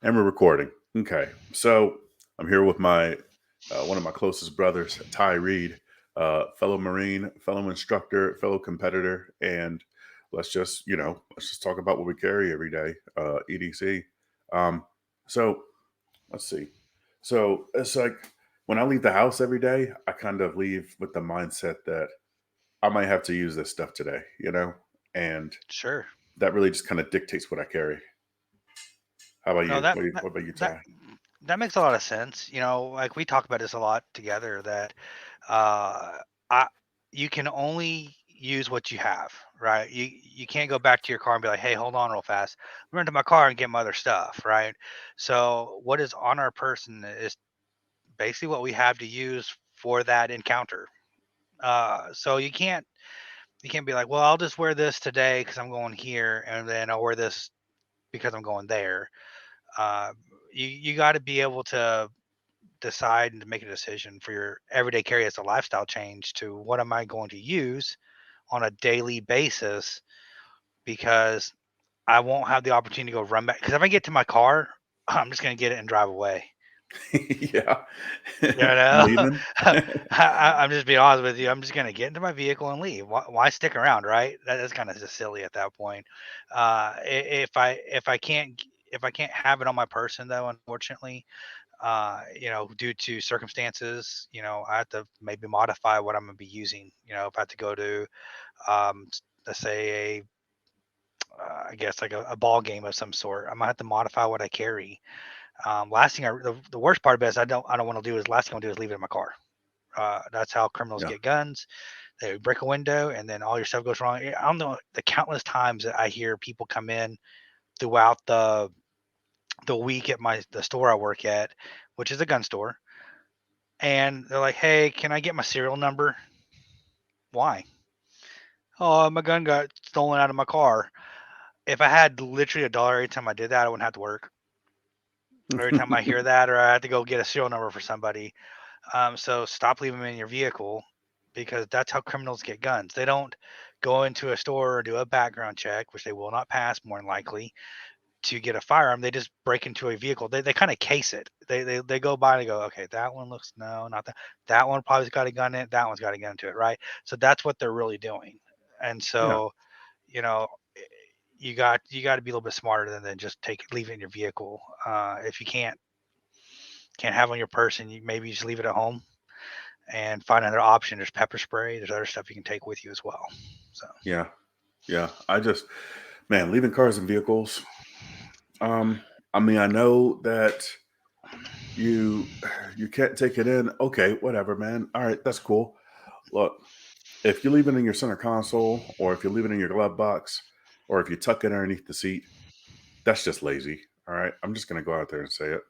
And we're recording. Okay. So I'm here with my one of my closest brothers, Tae Reed, fellow Marine, fellow instructor, fellow competitor, and let's just talk about what we carry every day. EDC. Um, so let's see. So it's like when I leave the house every day, I kind of leave with the mindset that I might have to use this stuff today, and Sure. that really just kind of dictates what I carry. How about No, you? that What, that what about you, that Ty? that makes a lot of sense. Like we talk about this a lot together that uh I you can only use what you have, right? You can't go back to your car and be like, "Hey, hold on real fast. Run to my car and get my other stuff," right? So, what is on our person is basically what we have to use for that encounter. So you can't be like, "Well, I'll just wear this today because I'm going here, and then I'll wear this because I'm going there." Uh, you got to be able to decide and to make a decision for your everyday carry as a lifestyle change to what am I going to use on a daily basis because I won't have the opportunity to go run back. Because if I get to my car, I'm just going to get it and drive away. Yeah. You know, Leaving? I'm just being honest with you. I'm just going to get into my vehicle and leave. Why stick around, right? That's kind of just silly at that point. If I can't have it on my person though, unfortunately, due to circumstances, I have to maybe modify what I'm going to be using. If I have to go to, let's say, I guess like a ball game of some sort, I'm gonna have to modify what I carry. Last thing, the worst part about it is I don't want to do is last thing I want to do is leave it in my car. That's how criminals Yeah. get guns. They break a window, and then all your stuff goes wrong. I don't know the countless times that I hear people come in throughout the week at the store I work at, which is a gun store, and they're like, "Hey, can I get my serial number?" Why? Oh, my gun got stolen out of my car. If I had literally a dollar every time I did that, I wouldn't have to work. Every time I hear that, or I have to go get a serial number for somebody. So stop leaving them in your vehicle because that's how criminals get guns. They don't go into a store or do a background check, which they will not pass more than likely to get a firearm. They just break into a vehicle. They kind of case it. They go by and they go, okay, that one looks no, not that. That one probably's got a gun in it. That one's got a gun to it, right? So that's what they're really doing. And Yeah. so, you know, you got to be a little bit smarter than just leave it in your vehicle. If you can't have on your person, you maybe just leave it at home and find another option. There's pepper spray. There's other stuff you can take with you as well. So Yeah. Yeah. Man, leaving cars and vehicles. Um, I mean, I know that you you can't take it in. Okay, whatever, man. All right, that's cool. Look, if you leave it in your center console, or if you leave it in your glove box, or if you tuck it underneath the seat, that's just lazy. All right. I'm just gonna go out there and say it.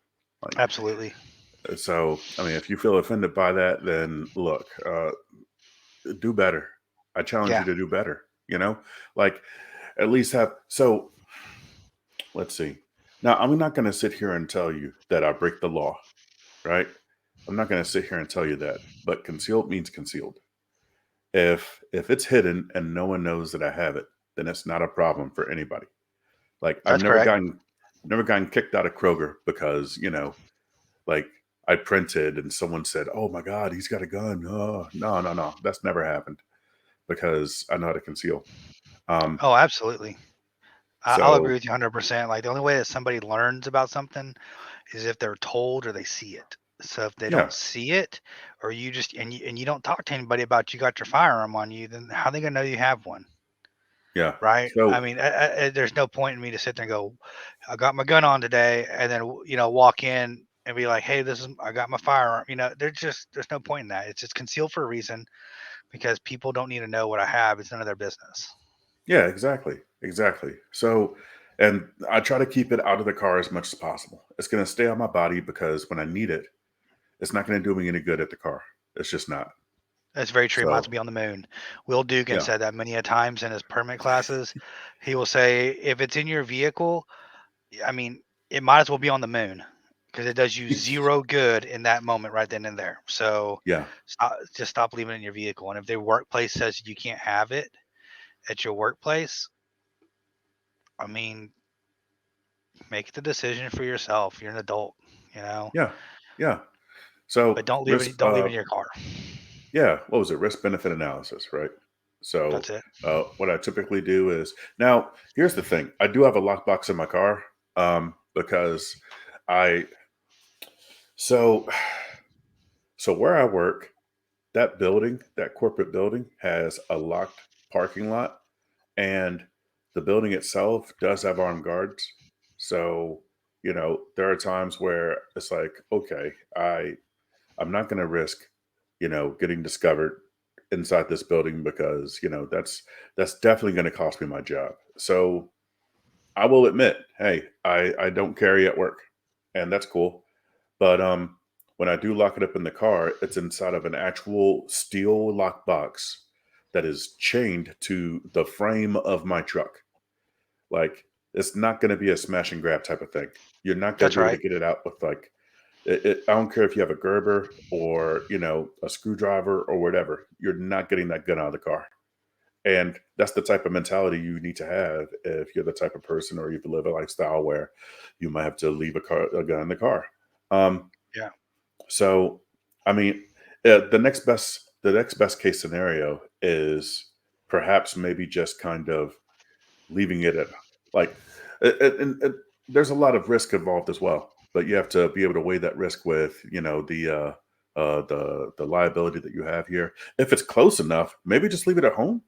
Like, absolutely, I mean, if you feel offended by that, then look, do better. I challenge yeah, you to do better. Like at least have. So let's see. Now, I'm not going to sit here and tell you that I break the law, right? I'm not going to sit here and tell you that. But concealed means concealed. If it's hidden and no one knows that I have it, then it's not a problem for anybody. Like that's correct. I've never gotten kicked out of Kroger because like I printed and someone said, "Oh my God, he's got a gun." Oh no, no, no, that's never happened because I know how to conceal. Um, Oh, absolutely. I'll agree so with you 100%. Like the only way that somebody learns about something is if they're told or they see it. So if they yeah, don't see it, or you don't talk to anybody about you got your firearm on you, then how are they gonna know you have one? yeah. Right? I So mean, there's no point in me to sit there and go, "I got my gun on today," and then walk in and be like, "Hey, this is I got my firearm." There's no point in that. It's just concealed for a reason because people don't need to know what I have. It's none of their business. yeah, exactly, exactly. So, and I try to keep it out of the car as much as possible. It's going to stay on my body because when I need it, it's not going to do me any good at the car. It's just not. That's very true. Might as well So, be on the moon. Will Dugan yeah, said that many a times in his permit classes. He will say, if it's in your vehicle, I mean, it might as well be on the moon because it does you zero good in that moment right then and there. So yeah, just stop leaving it in your vehicle. And if their workplace says you can't have it at your workplace, I mean, Make the decision for yourself. You're an adult, you know, Yeah, yeah. So but don't leave risk, it. Don't leave it in your car. yeah, what was it? Risk benefit analysis, right? So That's it. what I typically do is now. Here's the thing: I do have a lockbox in my car because I so so where I work, that building, that corporate building, has a locked parking lot, and the building itself does have armed guards. So there are times where it's like, okay, I'm not going to risk, getting discovered inside this building because that's definitely going to cost me my job. So I will admit, hey, I don't carry at work, and that's cool. But when I do lock it up in the car, it's inside of an actual steel lock box that is chained to the frame of my truck. Like, it's not going to be a smash and grab type of thing. You're not going to That's be able to right. get it out with like I don't care if you have a Gerber or a screwdriver or whatever. You're not getting that gun out of the car. And that's the type of mentality you need to have if you're the type of person or if you live a lifestyle where you might have to leave a gun in the car. Um, Yeah. so, I mean, the next best case scenario is perhaps maybe just kind of leaving it at like, and there's a lot of risk involved as well, but you have to be able to weigh that risk with the liability that you have here. If it's close enough, maybe just leave it at home.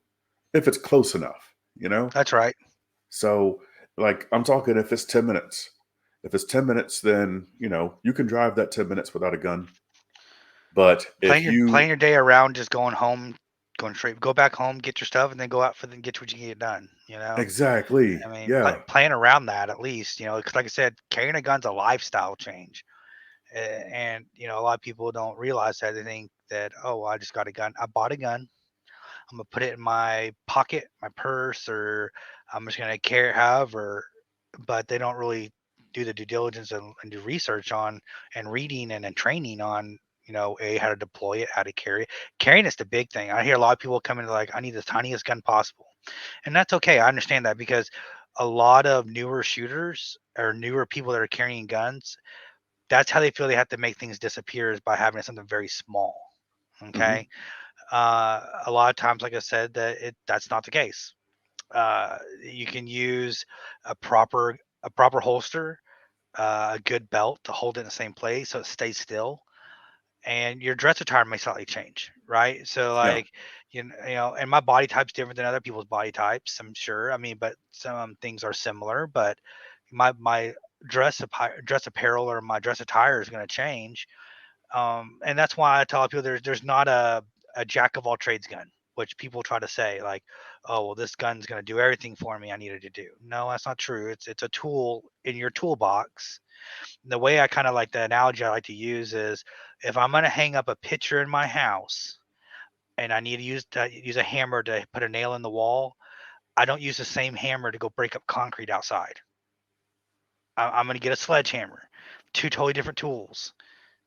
If it's close enough, That's right. so, like, I'm talking if it's 10 minutes. If it's 10 minutes, then, you can drive that 10 minutes without a gun. But Plan if your you plan your day around just going home, going straight. Go back home, get your stuff, and then go out for the get what you can get done. You know. exactly, I mean, yeah, plan around that at least. You know, because like I said, carrying a gun's a lifestyle change. And a lot of people don't realize that. They think that, oh, well, I just got a gun. I bought a gun. I'm gonna put it in my pocket, my purse, or I'm just gonna carry it however. But they don't really do the due diligence and do research on and reading and then training on, how to deploy it, how to carry it. Carrying is the big thing. I hear a lot of people come in like, I need the tiniest gun possible, and that's okay. I understand that because a lot of newer shooters or newer people that are carrying guns, that's how they feel they have to make things disappear is by having something very small. hmm Okay. A lot of times, like I said, that's not the case. You can use a proper holster, a good belt to hold it in the same place so it stays still, and your dress attire may slightly change, right? So yeah, like, and my body type's different than other people's body types, I'm sure. I mean, but some things are similar, but my dress apparel or my dress attire is going to change. And that's why I tell people there's not a jack of all trades gun, which people try to say like, oh well, this gun's going to do everything for me I needed to do. No, that's not true. It's a tool in your toolbox. The way I kind of like the analogy I like to use is if I'm going to hang up a picture in my house and I need to use a hammer to put a nail in the wall, I don't use the same hammer to go break up concrete outside. I'm going to get a sledgehammer. Two totally different tools.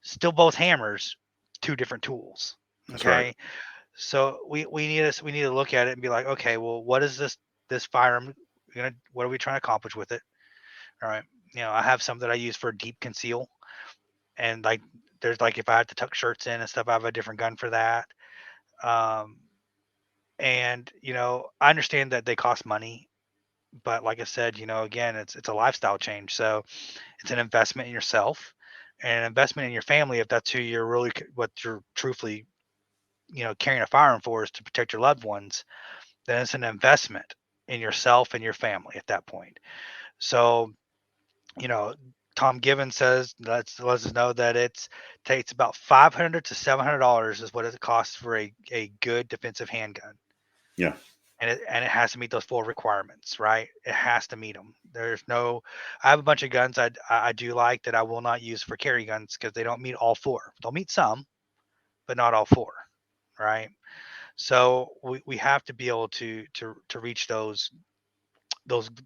Still both hammers, two different tools. that's right. Okay. So we need to look at it and be like, okay, well, what is this firearm gonna what are we trying to accomplish with it? All right. I have some that I use for deep conceal, and like there's like if I had to tuck shirts in and stuff, I have a different gun for that. Um, and I understand that they cost money, but like I said, again, it's a lifestyle change. So it's an investment in yourself and an investment in your family if that's who you're really what you're truthfully carrying a firearm for is to protect your loved ones, then it's an investment in yourself and your family at that point. So, you know, Tom Given says lets us know that it takes about $500 to $700 is what it costs for a good defensive handgun. Yeah, And it has to meet those four requirements, right? It has to meet them. There's no, I have a bunch of guns I do like that I will not use for carry guns because they don't meet all four. They'll meet some, but not all four, right? So we have to be able to reach those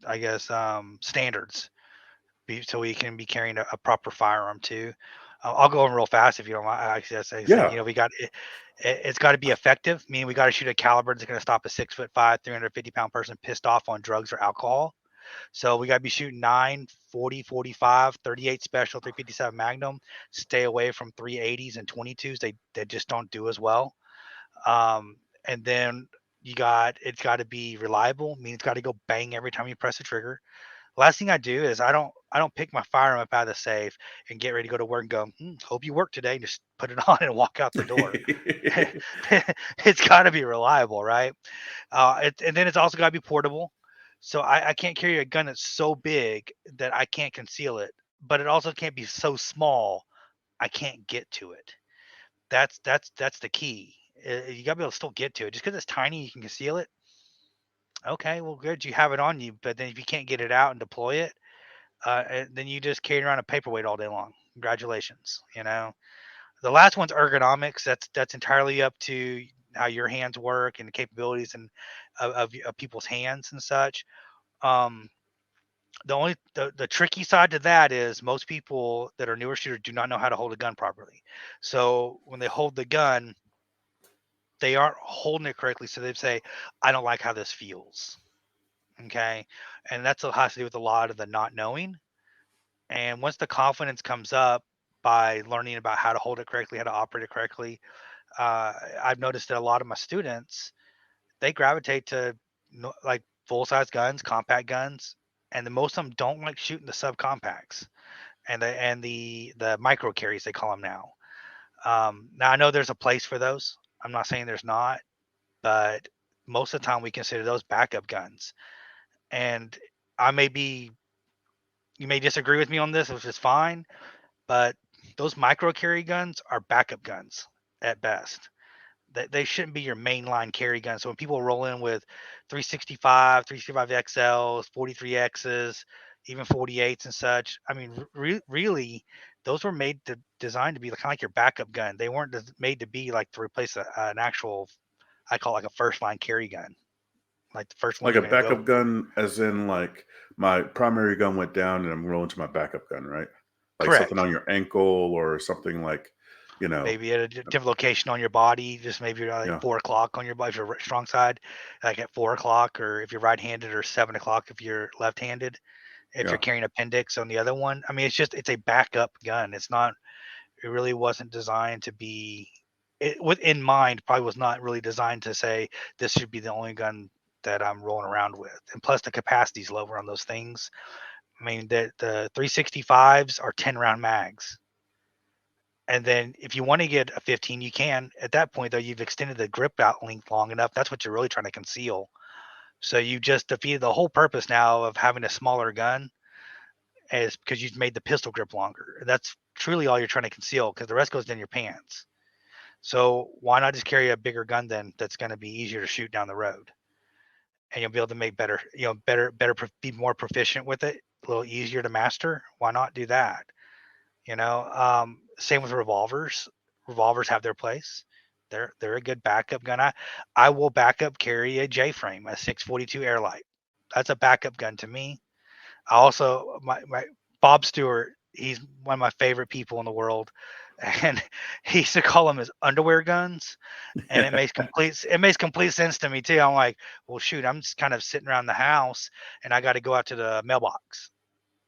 I guess standards so we can be carrying a proper firearm too. I'll go over real fast if you don't mind. Actually, as I said, yeah, we got it's got to be effective. Meaning we got to shoot a caliber that's going to stop a 6'5", 350-pound person pissed off on drugs or alcohol. So we got to be shooting 9, 40, 45, 38 special, 357 Magnum. Stay away from 380s and 22s. They just don't do as well. And then it's got to be reliable. I mean, it's got to go bang every time you press the trigger. Last thing I do is I don't pick my firearm up out of the safe and get ready to go to work and go, hope you work today. Just put it on and walk out the door. It's got to be reliable, right? And then it's also got to be portable. So I can't carry a gun that's so big that I can't conceal it, but it also can't be so small I can't get to it. That's the key. You got to be able to still get to it. Just because it's tiny, you can conceal it. Okay, well, good. You have it on you, but then if you can't get it out and deploy it, then you just carry around a paperweight all day long. Congratulations. The last one's ergonomics. That's entirely up to how your hands work and the capabilities and of people's hands and such. Um, the tricky side to that is most people that are newer shooters do not know how to hold a gun properly. So when they hold the gun, they aren't holding it correctly. So they say, "I don't like how this feels." Okay, and that's what has to do with a lot of the not knowing. And once the confidence comes up by learning about how to hold it correctly, how to operate it correctly, I've noticed that a lot of my students they gravitate to like full size guns, compact guns, and the most of them don't like shooting the subcompacts and the micro carries they call them now. Now I know there's a place for those. I'm not saying there's not, but most of the time we consider those backup guns. And I may be you may disagree with me on this, which is fine, but those micro carry guns are backup guns at best. They shouldn't be your mainline carry gun. So when people roll in with 365, 365 XLs, 43Xs, even 48s and such, I mean, really, those were designed to be kind of like your backup gun. They weren't made to be like to replace an actual, I call it like a first line carry gun, like the first one Like you're a going to go. backup gun, as in like my primary gun went down and I'm rolling to my backup gun, right? Like something Correct. on your ankle or something like, you know, Maybe at a different location on your body, just maybe you're like yeah, 4 o'clock on your body if you're strong side, like at 4 o'clock, or if you're right-handed, or 7 o'clock if you're left-handed. If you're yeah, carrying appendix on the other one, I mean, it's a backup gun. It's not. It really wasn't designed to be. It with in mind probably was not really designed to say this should be the only gun that I'm rolling around with. And plus the capacity's lower on those things. I mean, the 365s are 10 round mags. And then if you want to get a 15, you can. At that point, though, you've extended the grip out length long enough. That's what you're really trying to conceal. So you just defeated the whole purpose now of having a smaller gun, is because you've made the pistol grip longer. That's truly all you're trying to conceal, because the rest goes in your pants. So why not just carry a bigger gun then that's going to be easier to shoot down the road, and you'll be able to make better, be more proficient with it, a little easier to master. Why not do that? Same with revolvers. Revolvers have their place. They're a good backup gun. I will backup carry a J frame, a 642 Airlight. That's a backup gun to me. I also my Bob Stewart. He's one of my favorite people in the world, and he used to call them his underwear guns, and yeah, it makes complete sense to me too. I'm like, well, shoot, I'm just kind of sitting around the house, and I got to go out to the mailbox.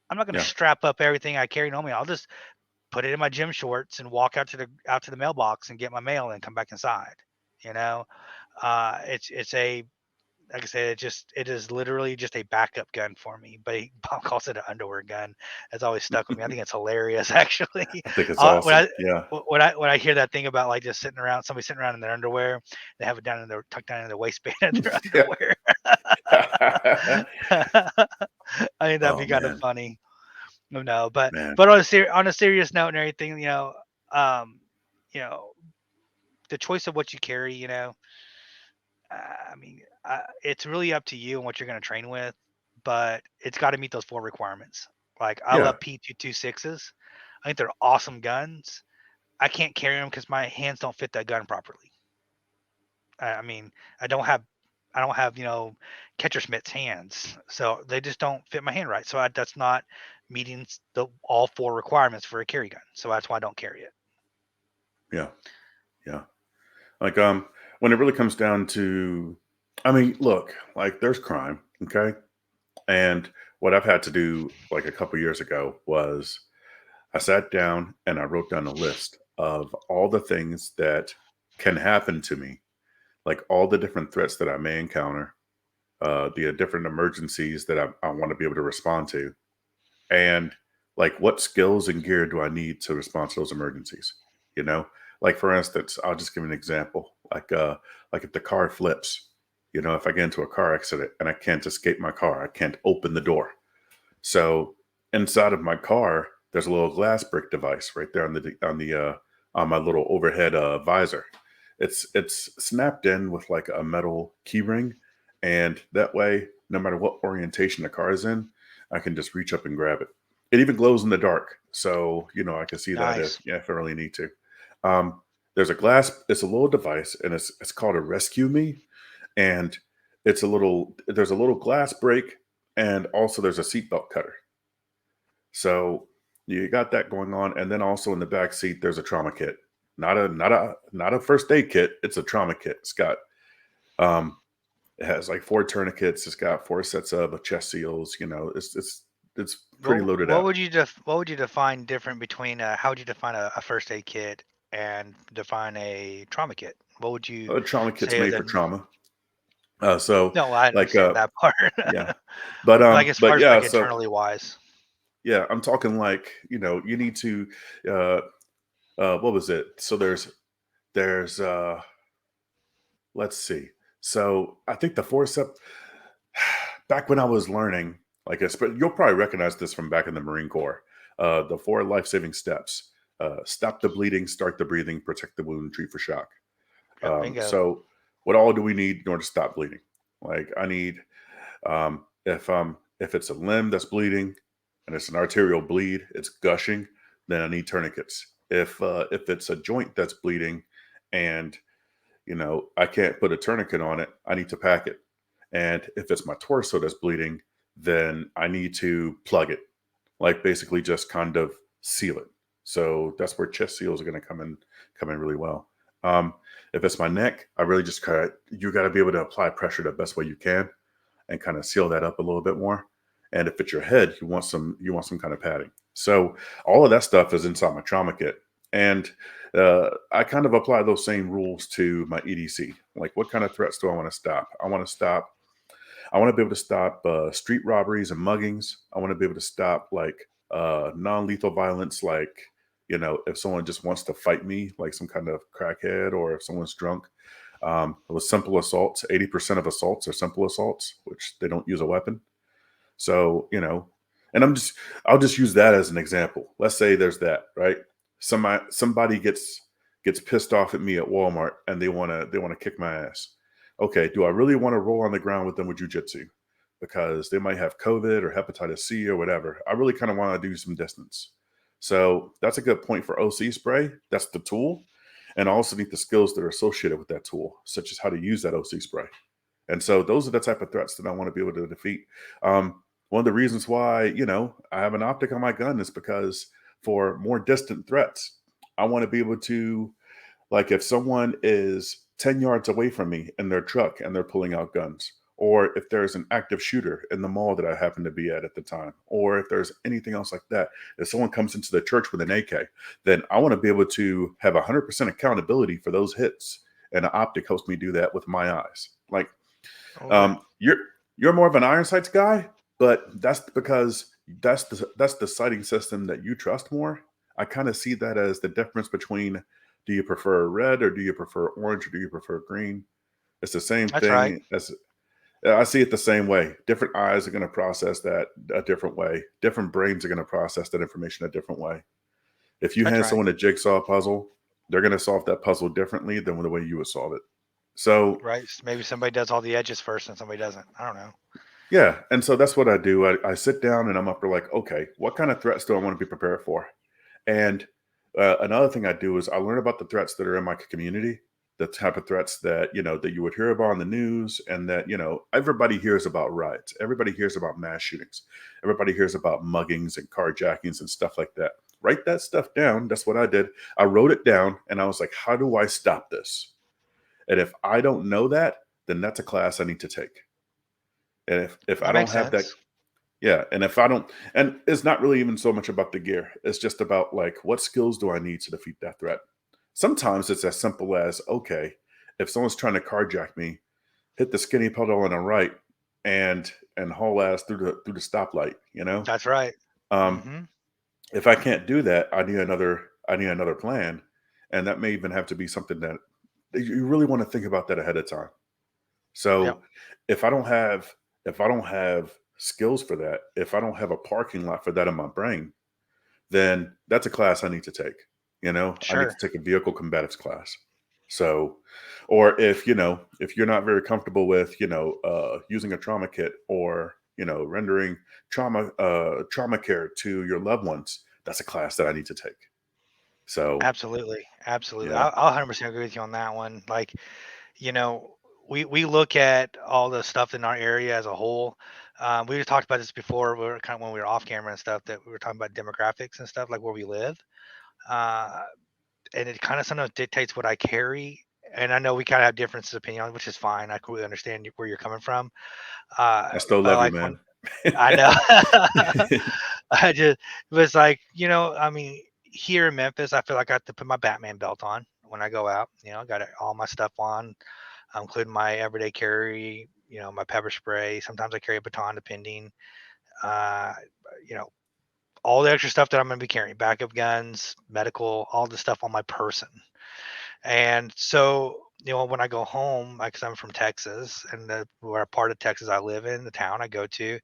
I'm not going to yeah, strap up everything I carry on me. I'll just put it in my gym shorts and walk out to the mailbox and get my mail and come back inside. You know, it's a like I said, it is literally just a backup gun for me. But Bob calls it an underwear gun. That's always stuck with me. I think it's hilarious, actually. I think it's Uh, when awesome. I Yeah. when I hear that thing about like just sitting around, somebody sitting around in their underwear, they have it down in their tucked down in their waistband of their Yeah. underwear. I think that'd Oh be kind of man, funny. No, but man. but on a serious note and everything, um, you know, the choice of what you carry, I mean, it's really up to you and what you're going to train with, but it's got to meet those four requirements. Like I Yeah, love P226s. I think they're awesome guns. I can't carry them because my hands don't fit that gun properly. I mean, I don't have, I don't have, catcher Smith's hands, so they just don't fit my hand right. So that's not meeting the all four requirements for a carry gun. So that's why I don't carry it. yeah, yeah. Like when it really comes down to, I mean, look, like there's crime, okay, And what I've had to do like a couple years ago was I sat down and I wrote down a list of all the things that can happen to me, like all the different threats that I may encounter, the different emergencies that I want to be able to respond to, and like what skills and gear do I need to respond to those emergencies? You know, like for instance, I'll just give an example. Like if the car flips, if I get into a car accident and I can't escape my car, I can't open the door. So inside of my car, there's a little glass brick device right there on my little overhead visor. It's snapped in with like a metal key ring, and that way, no matter what orientation the car is in, I can just reach up and grab it. It even glows in the dark, so I can see that if Nice. if I really need to. Um, there's a glass. It's a little device, and it's called a Rescue Me, and there's a little glass break, and also there's a seatbelt cutter. So you got that going on, and then also in the back seat there's a trauma kit, not a first aid kit. It's a trauma kit. Um, it has like four tourniquets. It's got four sets of chest seals. It's pretty loaded What up. would what would you define different between how would you define a first aid kit and define a trauma kit? What would you Trauma kit's say are made the for trauma. So No, I like understand that part. yeah, but Like as far but as yeah, like so internally wise. yeah, I'm talking like you need to uh what was it? So there's let's see. So I think the forceps back when I was learning, like you'll probably recognize this from back in the Marine Corps. The four life-saving steps: stop the bleeding, start the breathing, protect the wound, treat for shock. Yep, bingo. So what all do we need in order to stop bleeding? Like I need if it's a limb that's bleeding and it's an arterial bleed, it's gushing, then I need tourniquets. If it's a joint that's bleeding and I can't put a tourniquet on it, I need to pack it. And if it's my torso that's bleeding, then I need to plug it, like basically just kind of seal it. So that's where chest seals are going to come in really well. Um, if it's my neck, I really just you got to be able to apply pressure the best way you can and kind of seal that up a little bit more. And if it's your head, you want some kind of padding. So all of that stuff is inside my trauma kit. And I kind of apply those same rules to my EDC. Like, what kind of threats do I want to stop? I want to be able to stop street robberies and muggings. I want to be able to stop like non-lethal violence, like if someone just wants to fight me, like some kind of crackhead, or if someone's drunk. With simple assaults, 80% of assaults are simple assaults, which they don't use a weapon. So and I'll just use that as an example. Let's say there's that, right? Somebody gets pissed off at me at Walmart and they wanna kick my ass. Okay, do I really want to roll on the ground with them with jujitsu? Because they might have COVID or hepatitis C or whatever. I really kind of want to do some distance. So that's a good point for OC spray. That's the tool. And I also need the skills that are associated with that tool, such as how to use that OC spray. And so those are the type of threats that I want to be able to defeat. One of the reasons why, I have an optic on my gun is because for more distant threats, I want to be able to, like, if someone is 10 yards away from me in their truck and they're pulling out guns, or if there's an active shooter in the mall that I happen to be at the time, or if there's anything else like that, if someone comes into the church with an AK, then I want to be able to have 100% accountability for those hits. And the optic helps me do that with my eyes. Like, Right. you're more of an iron sights guy, but that's because that's the sighting system that you trust more. I kind of see that as the difference between, do you prefer red or do you prefer orange or do you prefer green? It's the same That's right. thing as I see it the same way. Different eyes are going to process that a different way. Different brains are going to process that information a different way. If you That's hand right. someone a jigsaw puzzle, they're going to solve that puzzle differently than the way you would solve it. So Right. Maybe somebody does all the edges first and somebody doesn't. I don't know. yeah, and so that's what I do. I sit down and I'm up for like, okay, what kind of threats do I want to be prepared for? And another thing I do is I learn about the threats that are in my community, the type of threats that that you would hear about on the news, and that everybody hears about riots, everybody hears about mass shootings, everybody hears about muggings and carjackings and stuff like that. Write that stuff down. That's what I did. I wrote it down, and I was like, how do I stop this? And if I don't know that, then that's a class I need to take. And if I That don't makes have that, sense. Yeah, and if I don't, and it's not really even so much about the gear. It's just about like what skills do I need to defeat that threat. Sometimes it's as simple as, okay, if someone's trying to carjack me, hit the skinny pedal on the right and haul ass through the stoplight. That's right. Um, Hmm. if I can't do that, I need another plan, and that may even have to be something that you really want to think about that ahead of time. Yep. So if I don't have skills for that, if I don't have a parking lot for that in my brain, then that's a class I need to take. I need to Sure. take a vehicle combatives class. So, or if you're not very comfortable with, using a trauma kit or, rendering trauma care to your loved ones, that's a class that I need to take. So, Absolutely. Absolutely. yeah, I'll 100% agree with you on that one. Like, you know, we look at all the stuff in our area as a whole. We just talked about this before. We were kind of when we were off camera and stuff that we were talking about demographics and stuff like where we live. Uh, and it kind of sometimes dictates what I carry. And I know we kind of have differences of opinion on, it, which is fine. I completely understand where you're coming from. I still But love you, like when man. I know, I just it was like I mean, here in Memphis, I feel like I have to put my Batman belt on when I go out. I got all my stuff on, including my everyday carry. My pepper spray. Sometimes I carry a baton, depending. Uh, you know, all the extra stuff that I'm going to be carrying, backup guns, medical, all the stuff on my person. And so, when I go home, like, 'cause I'm from Texas, and where part of Texas I live in, the town I go to,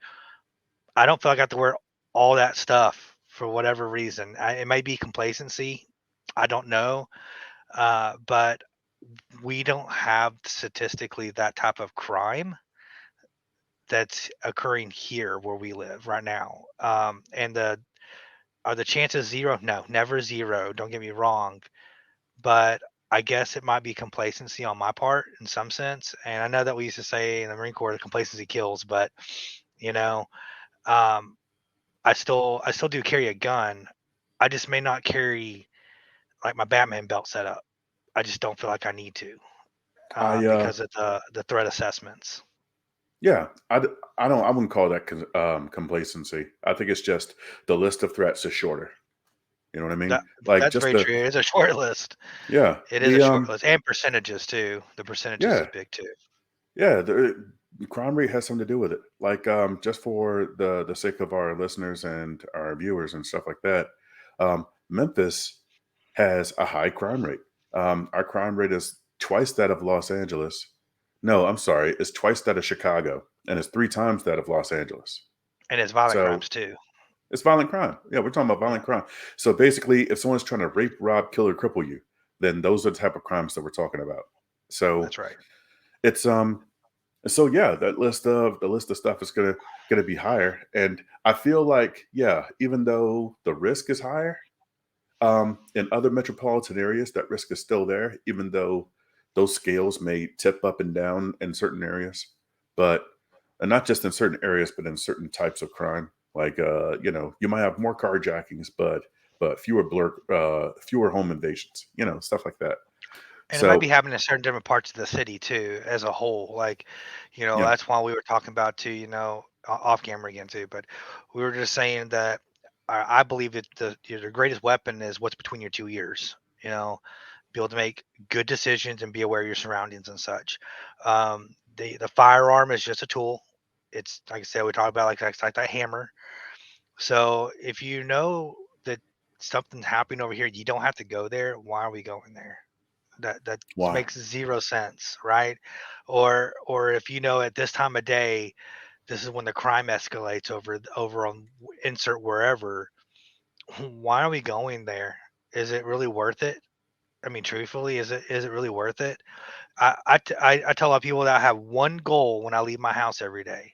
I don't feel like I have to wear all that stuff for whatever reason. It may be complacency. I don't know. But we don't have statistically that type of crime that's occurring here where we live right now. And are the chances zero? No, never zero. Don't get me wrong, but I guess it might be complacency on my part in some sense. And I know that we used to say in the Marine Corps, complacency kills, but you know, um, I still do carry a gun. I just may not carry like my Batman belt set up. I just don't feel like I need to I because of the threat assessments. Yeah, I don't, I wouldn't call that complacency. I think it's just the list of threats is shorter. You know what I That mean? Like that's just very the true. It is a short list. yeah It is a the short list, and percentages too. The percentages is yeah big too. yeah the crime rate has something to do with it. Like just for the sake of our listeners and our viewers and stuff like that, Memphis has a high crime rate. Our crime rate is twice that of Los Angeles. No, I'm sorry, it's twice that of Chicago, and it's three times that of Los Angeles. And it's violent So crimes too. it's violent crime. Yeah, we're talking about Yeah, violent crime. So basically, if someone's trying to rape, rob, kill, or cripple you, then those are the type of crimes that we're talking about. So that's right. it's so yeah, the list of stuff is gonna be higher. And I feel like, yeah, even though the risk is higher, in other metropolitan areas, that risk is still there, even though those scales may tip up and down in certain areas. But and not just in certain areas, but in certain types of crime. Like you might have more carjackings, but fewer home invasions, stuff like that. And it might be So happening in certain different parts of the city too, as a whole. Like, yeah, that's why we were talking about too, off camera again too. But we were just saying that I believe that the greatest weapon is what's between your two ears. Be able to make good decisions and be aware of your surroundings and such. The firearm is just a tool. It's like I said, we talk about like that hammer. So if you know that something's happening over here, you don't have to go there. Why are we going there? That why? makes zero sense, right? Or if at this time of day, this is when the crime escalates over on insert wherever. Why are we going there? Is it really worth it? I mean, truthfully, is it really worth it? I tell a lot of people that I have one goal when I leave my house every day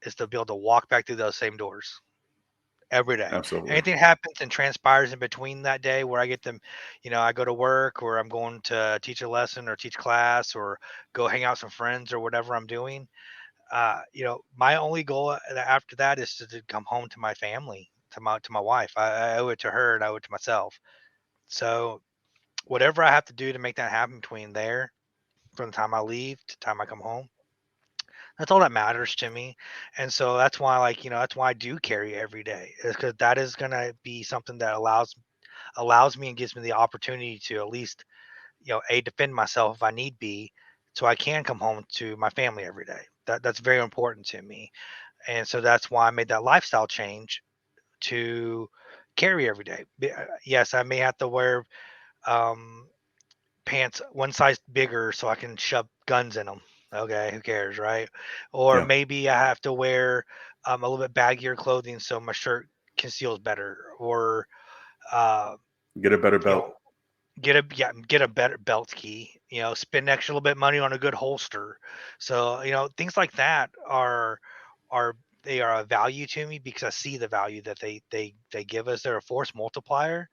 is to be able to walk back through those same doors every day. Absolutely. Anything happens and transpires in between that day where I get them, I go to work or I'm going to teach a lesson or teach class or go hang out with some friends or whatever I'm doing. My only goal after that is to come home to my family, to my wife. I owe it to her and I owe it to myself. So whatever I have to do to make that happen between there, from the time I leave to the time I come home, That's all that matters to me. And so that's why, like, that's why I do carry every day, is because that is gonna be something that allows me and gives me the opportunity to at least, a defend myself if I need be, so I can come home to my family every day. That's very important to me. And so that's why I made that lifestyle change to carry every day. Yes, I may have to wear um, pants one size bigger so I can shove guns in them. Okay, who cares, right? Or Yeah. maybe I have to wear a little bit baggier clothing so my shirt conceals better, or uh, Get a better you belt. know, get a better belt key. Spend extra little bit of money on a good holster. So things like that are they are a value to me because I see the value that they give us. They're a force multiplier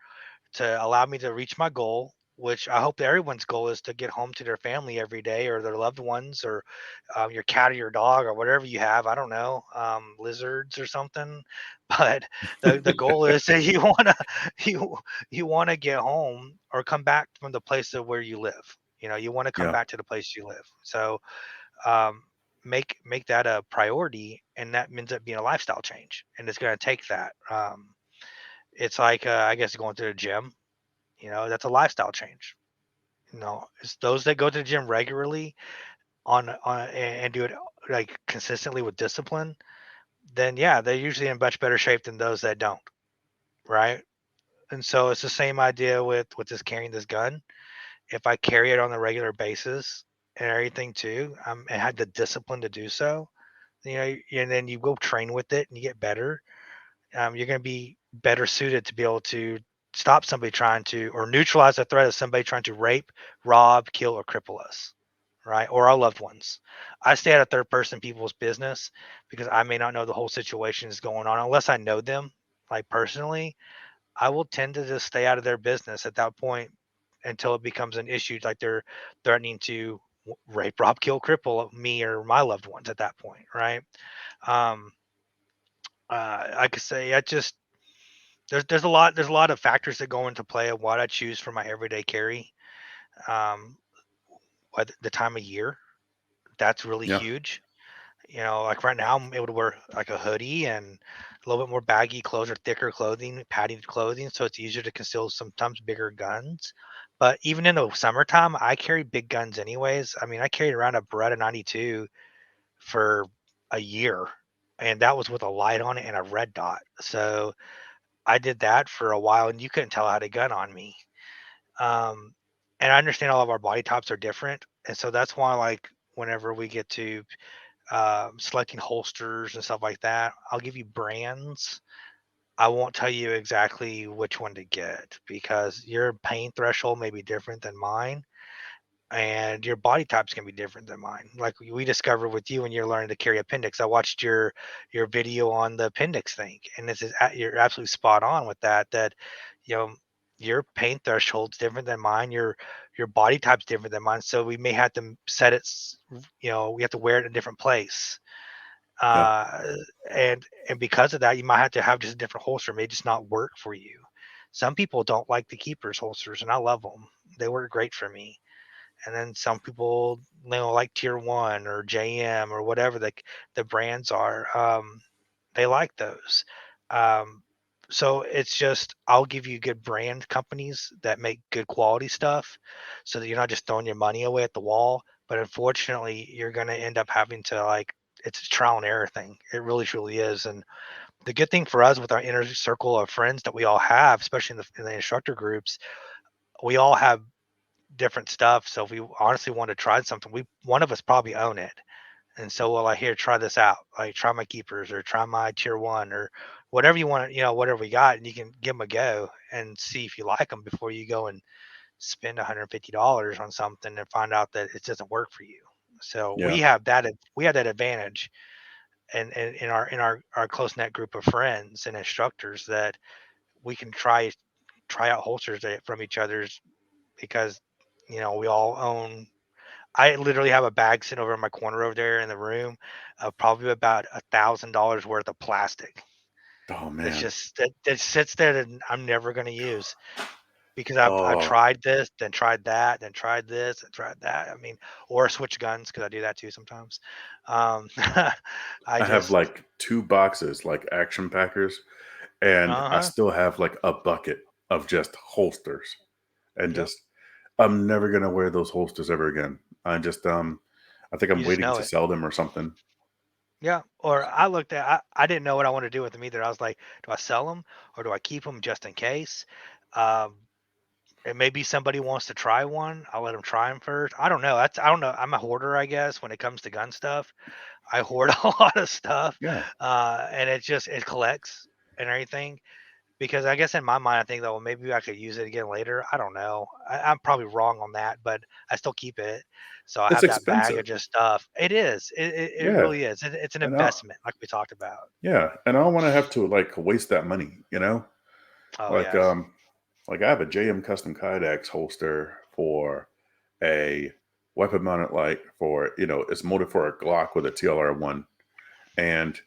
to allow me to reach my goal, which I hope that everyone's goal is to get home to their family every day, or their loved ones, or your cat or your dog or whatever you have. I don't know, lizards or something. But the goal is that you you want to get home or come back from the place of where you live. You want to come Yeah. back to the place you live. So um, make that a priority, and that ends up being a lifestyle change, and it's going to take that. It's like I guess going to the gym. That's a lifestyle change. It's those that go to the gym regularly and do it like consistently with discipline, then yeah, they're usually in much better shape than those that don't, right? And so it's the same idea with this carrying this gun. If I carry it on a regular basis and everything too, and had the discipline to do so, and then you go train with it and you get better, you're going to be better suited to be able to stop somebody trying to, or neutralize the threat of somebody trying to rape, rob, kill, or cripple us, right? Or our loved ones. I stay out of third person people's business because I may not know the whole situation is going on unless I know them like personally. I will tend to just stay out of their business at that point until it becomes an issue, like they're threatening to rape, rob, kill, cripple me or my loved ones at that point, right? Um, I could say I just there's a lot of factors that go into play of what I choose for my everyday carry. Um, what the time of year, that's really Yeah. huge. Like right now, I'm able to wear like a hoodie and a little bit more baggy clothes or thicker clothing, padded clothing, so it's easier to conceal sometimes bigger guns. But even in the summertime, I carry big guns anyways. I mean, I carried around a Beretta 92 for a year, and that was with a light on it and a red dot. So I did that for a while, and you couldn't tell I had a gun on me. Um, and I understand all of our body types are different, and so that's why, like, whenever we get to selecting holsters and stuff like that, I'll give you brands. I won't tell you exactly which one to get because your pain threshold may be different than mine, and your body type's gonna be different than mine. Like we discovered with you when you're learning to carry appendix. I watched your video on the appendix thing, and you're absolutely spot on with that. That you know your pain threshold's different than mine. Your body type's different than mine. So we may have to set it. We have to wear it in a different place. Yeah. Uh, and because of that, you might have to have just a different holster. It may just not work for you. Some people don't like the keepers holsters, and I love them. They work great for me. And then some people, like Tier One or JM or whatever the brands are. They like those. Um, so it's just I'll give you good brand companies that make good quality stuff, so that you're not just throwing your money away at the wall. But unfortunately, you're going to end up having to like it's a trial and error thing. It really truly is. And the good thing for us with our inner circle of friends that we all have, especially in the instructor groups, we all have different stuff. So if we honestly want to try something, we one of us probably own it. And so well, I here try this out. Like try my keepers or try my tier one or whatever you want, whatever we got, and you can give them a go and see if you like them before you go and spend $150 on something and find out that it doesn't work for you. So Yeah. we have that advantage and in our close net group of friends and instructors that we can try out holsters from each other's because we all own. I literally have a bag sitting over in my corner over there in the room of probably about $1,000 worth of plastic. Oh That's man. just that sits there that I'm never going to use. because I've Oh, tried this, then tried that, then tried this, and tried that. I mean, or switch guns because I do that too sometimes. I I have just like 2 boxes, like action packers, and I uh-huh. still have like a bucket of just holsters, and Yep. just I'm never gonna wear those holsters ever again. I think I'm You just waiting know to it. sell them or something. Yeah. Or I looked at I didn't know what I want to do with them either. I was like, do I sell them or do I keep them just in case? Um, and maybe somebody wants to try one. I'll let them try them first. I don't know. I don't know. I'm a hoarder, I guess, when it comes to gun stuff. I hoard a lot of stuff, Yeah, and it collects and everything. Because I guess in my mind, I think that well, maybe I could use it again later. I don't know. I'm probably wrong on that, but I still keep it. So I it's have that bag expensive. of just stuff. It is. It Yeah, really is. It's an and I investment, like we talked about. yeah, and I don't wanna have to, like, waste that money, you know? Oh Like, yes. I have a JM Custom Kydex holster for a weapon mounted light for, it's molded for a Glock with a TLR1, and,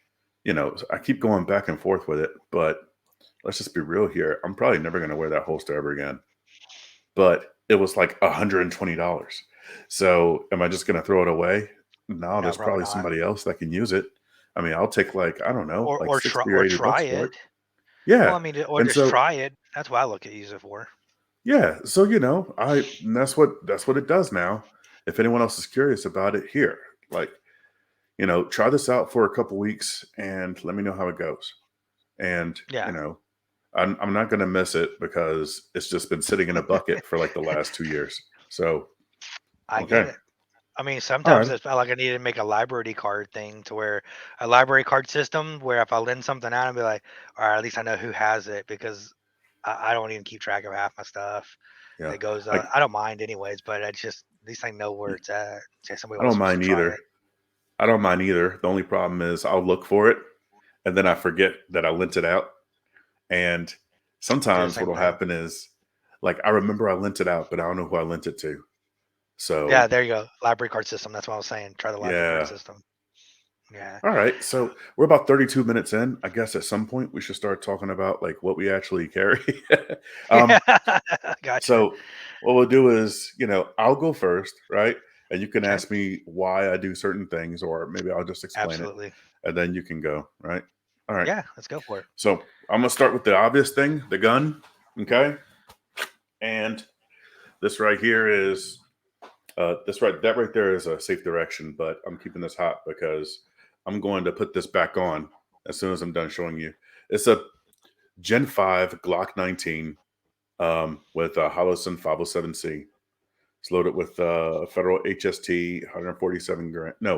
I keep going back and forth with it, but let's just be real here, I'm probably never gonna wear that holster ever again, but it was like $120. So, am I just gonna throw it away? No, No, there's probably probably not. somebody else that can use it. I mean, I'll take, like, I don't know, like 60 or Or 80 try bucks for it. it. Well, Yeah, I mean, or and just so try it. That's what I look at use it for. yeah, so, and that's what it does now. If anyone else is curious about it, here, like, try this out for a couple weeks and let me know how it goes. And, Yeah, I'm not gonna miss it because it's just been sitting in a bucket for, like, the last 2 years. So, I get okay. it. I mean, All sometimes right. it's like I need to make a library card thing to where a library card system where if I lend something out, I'll be like, all right, at least I know who has it because I don't even keep track of half my stuff. Yeah. It goes, Like, I don't mind anyways, but I just at least I know where it's at in case somebody I don't wants to mind try either. it. I don't mind either. The only problem is I'll look for it, and then I forget that I lent it out, and I do the sometimes same what'll thing. happen is, like, I remember I lent it out, but I don't know who I lent it to. Yeah, So, there you go. Library card system. That's what I was saying. Try the library card yeah. system. Yeah. All right. So we're about 32 minutes in. I guess at some point we should start talking about like what we actually carry. um, Yeah. Gotcha. so what we'll do is, I'll go first, right? And you can Okay. ask me why I do certain things, or maybe I'll just explain it, Absolutely. and then you can go, right? All right. Yeah. Let's go for it. So I'm gonna start with the obvious thing, the gun. Okay. And this right here is that right there is a safe direction, but I'm keeping this hot because I'm going to put this back on as soon as I'm done showing you. It's a Gen 5 Glock 19 with a Holosun 507C. It's loaded with Federal HST 147 grain, no,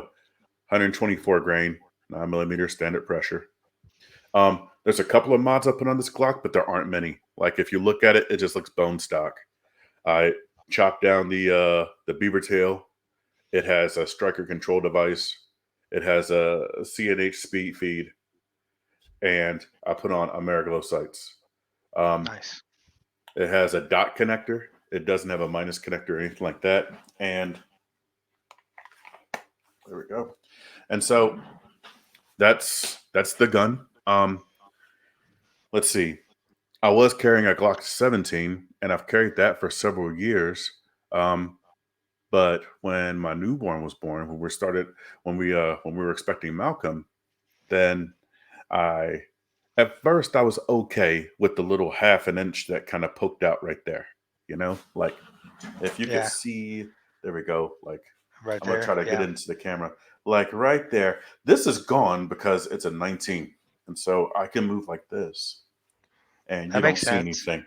124 grain, 9 millimeter standard pressure. There's a couple of mods I put on this Glock, but there aren't many. Like if you look at it, it just looks bone stock. I chopped down the beaver tail. It has a striker control device. It has a CNH speed feed, and I put on Ameriglo sights. Um, Nice. it has a dot connector. It doesn't have a minus connector or anything like that. And there we go. And so that's the gun. Let's see. I was carrying a Glock 17, and I've carried that for several years. Um, but when my newborn was born, when we were expecting Malcolm, then I at first I was okay with the little half an inch that kind of poked out right there. Like if you could Yeah. see, there we go. Like Right I'm gonna there. try to get Yeah. into the camera. Like right there. This is gone because it's a 19. And so I can move like this and you That don't makes see sense. anything.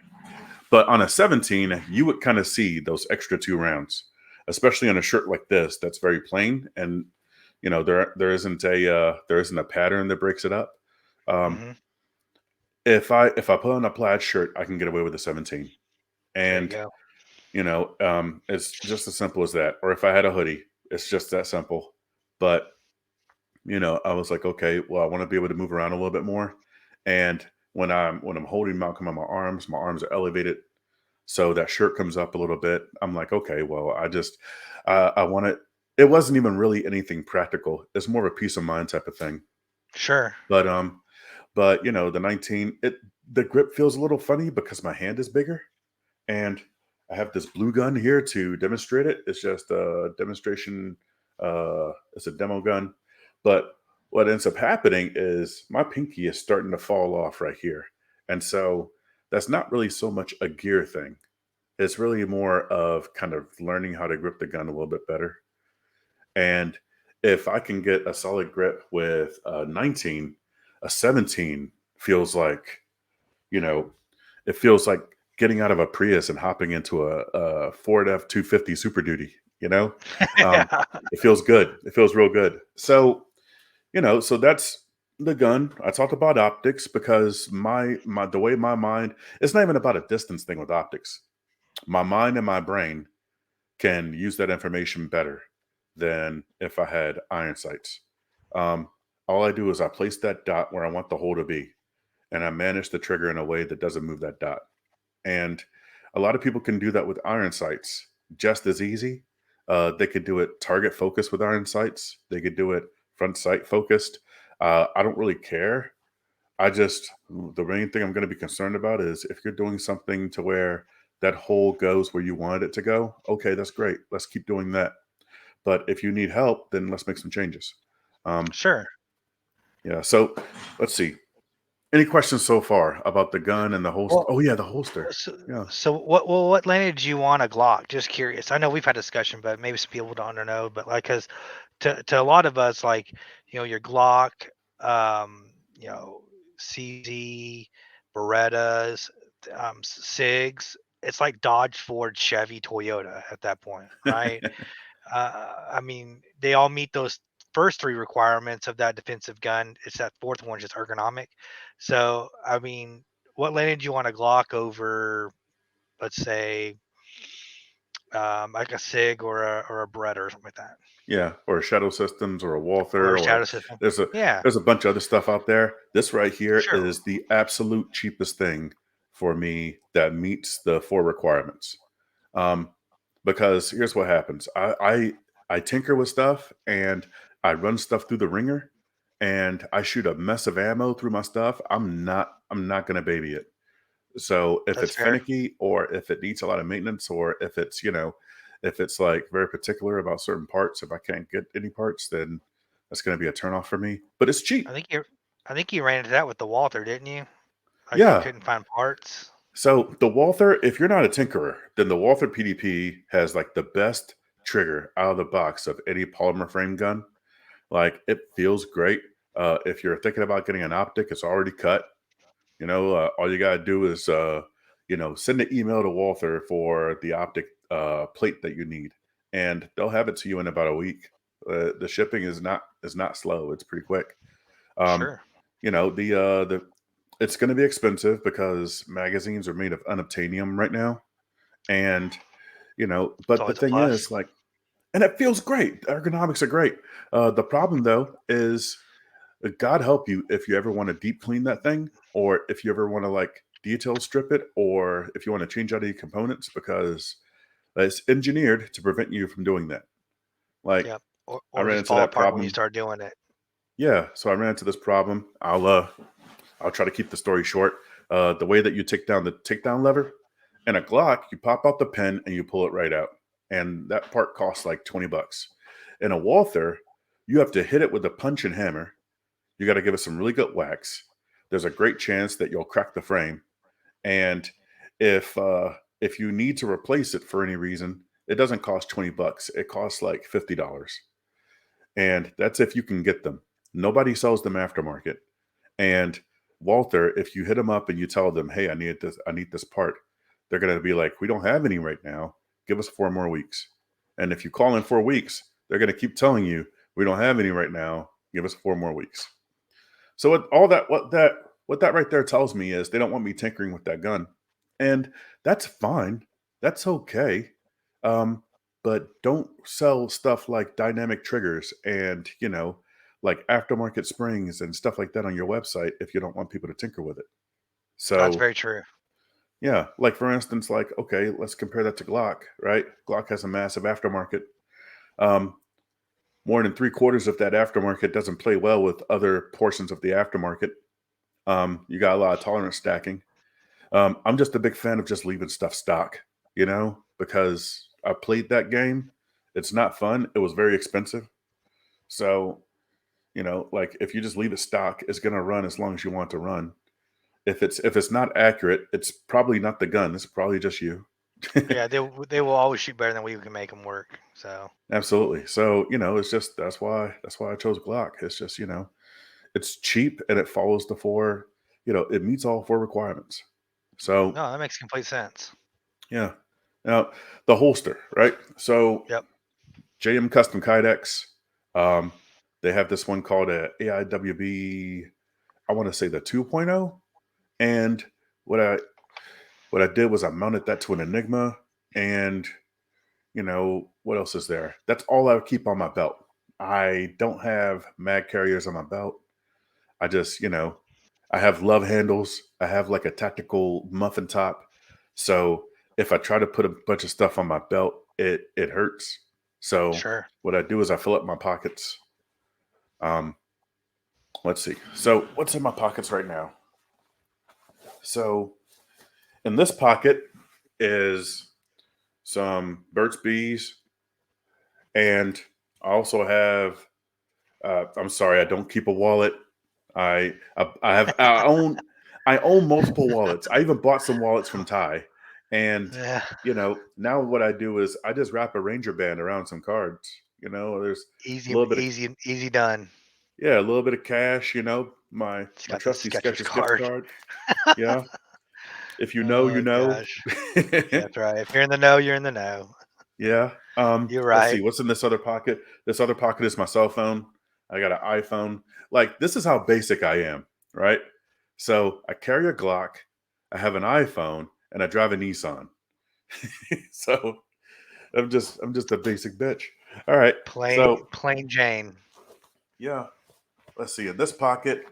But on a 17, you would kind of see those extra 2 rounds, especially on a shirt like this that's very plain, and there isn't a pattern that breaks it up. Um, Hmm. if I put on a plaid shirt, I can get away with a 17, There you and go. it's just as simple as that. Or if I had a hoodie, it's just that simple. But I was like, okay, well, I want to be able to move around a little bit more, and when I'm holding Malcolm on my arms are elevated so that shirt comes up a little bit. I'm like, okay, well, I want it. It wasn't even really anything practical. It's more of a peace of mind type of thing. Sure. But the 19, the grip feels a little funny because my hand is bigger, And I have this blue gun here to demonstrate it. It's just a demonstration. It's a demo gun. But what ends up happening is my pinky is starting to fall off right here. And so that's not really so much a gear thing. It's really more of kind of learning how to grip the gun a little bit better. And if I can get a solid grip with a 19, a 17 feels like, you know, it feels like getting out of a Prius and hopping into a Ford F-250 Super Duty, you know? Um, Yeah. it feels good. It feels real good. So, so that's the gun. I talked about optics because my the way my mind, it's not even about a distance thing with optics. My mind and my brain can use that information better than if I had iron sights. Um, all I do is I place that dot where I want the hole to be, and I manage the trigger in a way that doesn't move that dot. And a lot of people can do that with iron sights just as easy. They could do it target focused with iron sights. They could do it front sight focused. I don't really care. The main thing I'm going to be concerned about is if you're doing something to where that hole goes where you wanted it to go, okay, that's great. Let's keep doing that. But if you need help, then let's make some changes. Um, Sure. yeah. So let's see. Any questions so far about the gun and the holster? Well, Oh yeah, the holster. so, Yeah. what landed you on a Glock? Just curious. I know we've had discussion, but maybe some people don't know. But like, cause to a lot of us, like, your Glock, you know, CZ, Berettas, Sigs. It's like Dodge, Ford, Chevy, Toyota at that point, right? I mean, they all meet those first three requirements of that defensive gun. It's that fourth one, just ergonomic. So, I mean, what landed you on a Glock over, let's say, like a Sig or a Beretta or something like that, Yeah, or Shadow Systems or a or Walther a or Shadow System? there's a Yeah, there's a bunch of other stuff out there. This right here sure. is the absolute cheapest thing for me that meets the four requirements. Um, because here's what happens. I tinker with stuff and I run stuff through the ringer and I shoot a mess of ammo through my stuff. I'm not gonna baby it. So if That's it's fair. finicky or if it needs a lot of maintenance or if it's like very particular about certain parts, if I can't get any parts, then that's going to be a turnoff for me. But it's I cheap. think you I think you ran into that with the Walther, didn't you? Like you Yeah. couldn't find parts. So the Walther, if you're not a tinkerer, then the Walther PDP has like the best trigger out of the box of any polymer frame gun. Like it feels great. If you're thinking about getting an optic, it's already cut. All you gotta do is send an email to Walther for the optic plate that you need, and they'll have it to you in about a week. The shipping is not slow; it's pretty quick. Um, Sure. the it's going to be expensive because magazines are made of unobtainium right now, and It's but the always a thing plus. is, like, and it feels great. The ergonomics are great. The problem though is God help you if you ever want to deep clean that thing, or if you ever want to like detail strip it, or if you want to change out any components because it's engineered to prevent you from doing that. Like Yep. I Or ran just into fall that apart when you problem. start doing it. Yeah, so I ran into this problem. I'll try to keep the story short. The way that you take down the takedown lever in a Glock, you pop out the pin and you pull it right out, and that part costs like $20. In a Walther, you have to hit it with a punch and hammer. You got to give it some really good wax. There's a great chance that you'll crack the frame. And if you need to replace it for any reason, it doesn't cost $20. It costs like $50. And that's if you can get them. Nobody sells them aftermarket. And Walther, if you hit them up and you tell them, "Hey, I need this part," they're going to be like, "We don't have any right now. Give us 4 more weeks." And if you call in 4 weeks, they're going to keep telling you, "We don't have any right now. Give us 4 more weeks." So what that right there tells me is they don't want me tinkering with that gun, and that's fine. That's okay. Um, but don't sell stuff like dynamic triggers and like aftermarket springs and stuff like that on your website if you don't want people to tinker with it. That's So very true. yeah, like for instance, like okay, let's compare that to Glock. Right, Glock has a massive aftermarket. Um, More than three-quarters of that aftermarket doesn't play well with other portions of the aftermarket. You got a lot of tolerance stacking. I'm just a big fan of just leaving stuff stock, because I played that game. It's not fun. It was very expensive. So, like if you just leave it stock, it's gonna run as long as you want it to run. If it's not accurate, it's probably not the gun. It's probably just you. Yeah, they will always shoot better than we can make them work. So Absolutely. So, it's just that's why I chose Glock. It's just, it's cheap and it follows the four, it meets all four requirements. So, no, that makes complete sense. yeah. Now, the holster, right? So, Yep. JM Custom Kydex, um, they have this one called a AIWB, I want to say the 2.0. And what I what I did was I mounted that to an Enigma, and what else is there? That's all I keep on my belt. I don't have mag carriers on my belt. I just, I have love handles. I have like a tactical muffin top. So if I try to put a bunch of stuff on my belt, it hurts. So Sure. what I do is I fill up my pockets. Um, let's see. So what's in my pockets right now? So in this pocket is some Burt's Bees, and I also have. I'm sorry, I don't keep a wallet. I own multiple wallets. I even bought some wallets from Ty, and Yeah. now what I do is I just wrap a Ranger band around some cards. There's a Easy, little bit of easy, easy done. yeah, a little bit of cash. It's My got the trusty Skechers Skechers gift card. card. Yeah, if you know, you Oh know. gosh. That's right. If you're in the know, you're in the know. Yeah. You're Let's right. see. What's in this other pocket? This other pocket is my cell phone. I got an iPhone. Like, this is how basic I am, right? So I carry a Glock, I have an iPhone, and I drive a Nissan. So I'm just a basic bitch. All right. So Plain Jane. yeah, let's see. In this pocket,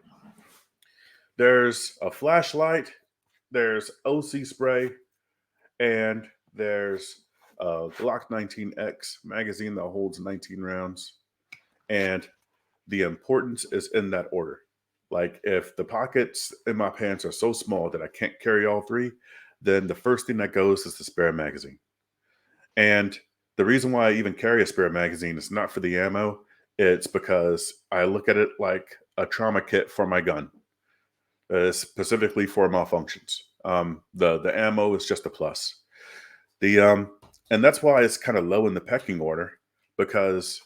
there's a flashlight, there's OC spray, and there's a Glock 19X magazine that holds 19 rounds. And the importance is in that order. Like if the pockets in my pants are so small that I can't carry all three, then the first thing that goes is the spare magazine. And the reason why I even carry a spare magazine is not for the ammo. It's because I look at it like a trauma kit for my gun, specifically for malfunctions. The ammo is just a plus. The and that's why it's kind of low in the pecking order, because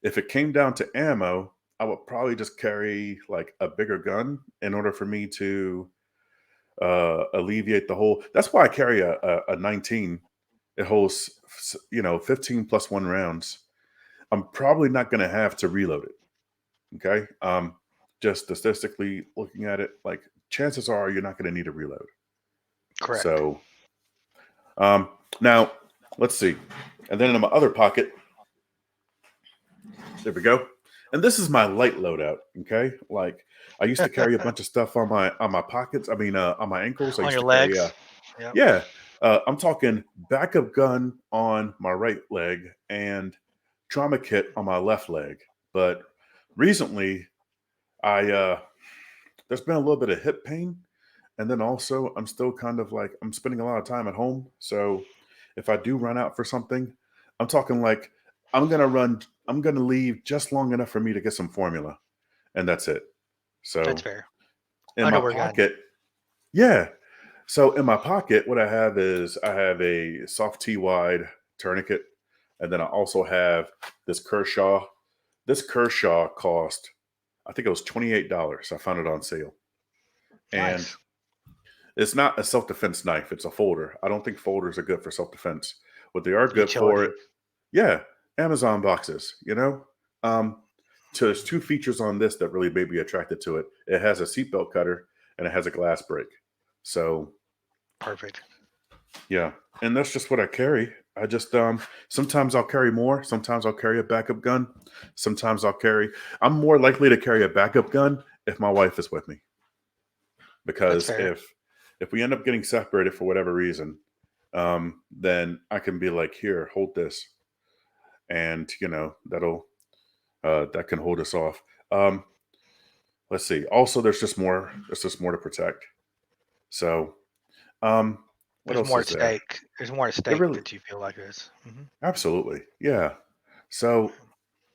if it came down to ammo, I would probably just carry like a bigger gun in order for me to alleviate the whole. That's why I carry a 19. It holds 15 plus one rounds. I'm probably not going to have to reload it. Okay. Just statistically looking at it, like chances are you're not going to need a reload. Correct. So um, now let's see. And then in my other pocket, there we go. And this is my light loadout. Okay, like I used to carry a bunch of stuff on my pockets. I mean, on my ankles. I On used your to carry legs. Yep. yeah. I'm talking backup gun on my right leg and trauma kit on my left leg. But recently, I there's been a little bit of hip pain, and then also I'm still kind of like I'm spending a lot of time at home. So if I do run out for something, I'm talking like I'm gonna leave just long enough for me to get some formula, and that's it. That's So fair. in my Underwear gun. pocket, yeah. So in my pocket, what I have is I have a soft T wide tourniquet, and then I also have this Kershaw. This Kershaw cost, I think it was $28. I found it on sale, and Nice. it's not a self defense knife. It's a folder. I don't think folders are good for self defense. What they are good for, Utility. yeah, Amazon boxes. Um, so there's two features on this that really made me attracted to it. It has a seatbelt cutter and it has a glass break. So Perfect. yeah, and that's just what I carry. I just sometimes I'll carry more. Sometimes I'll carry a backup gun. Sometimes I'll carry. I'm more likely to carry a backup gun if my wife is with me, That's because fair. if we end up getting separated for whatever reason, then I can be like, here, hold this, and that can hold us off. Um, let's see. Also, there's just more. There's just more to protect. So Um, what There's else more is at there? stake. There's more at There stake really that you feel like it is. Mhm. absolutely. Yeah. So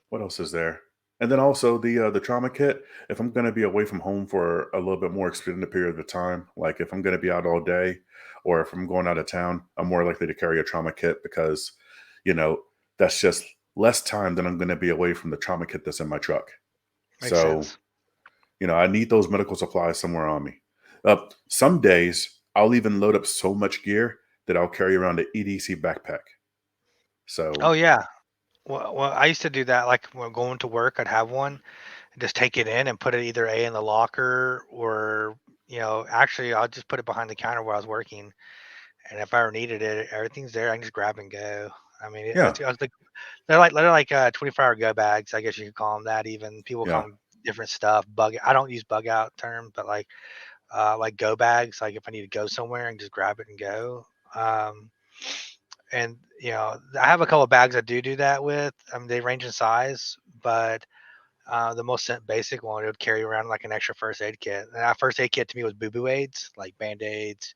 what else is there? And then also the trauma kit. If I'm going to be away from home for a little bit more extended period of time, like if I'm going to be out all day, or if I'm going out of town, I'm more likely to carry a trauma kit because, you know, that's just less time than I'm going to be away from the trauma kit that's in my truck. Makes So, sense. I need those medical supplies somewhere on me. Some days I'll even load up so much gear that I'll carry around an EDC backpack. Oh, So, yeah. Well, I used to do that, like, when going to work, I'd have one and just take it in and put it either A, in the locker or, actually, I'll just put it behind the counter where I was working, and if I ever needed it, everything's there, I can just grab and go. I mean, yeah, it's I was like they're like 24-hour go bags, I guess you could call them that even. People call yeah, them different stuff. I don't use bug out term, but, like go bags, like, if I need to go somewhere and just grab it and go. Um, and, I have a couple of bags I do that with. I mean, they range in size, but the most basic one, it would carry around like an extra first aid kit. And that first aid kit to me was boo boo aids, like band aids,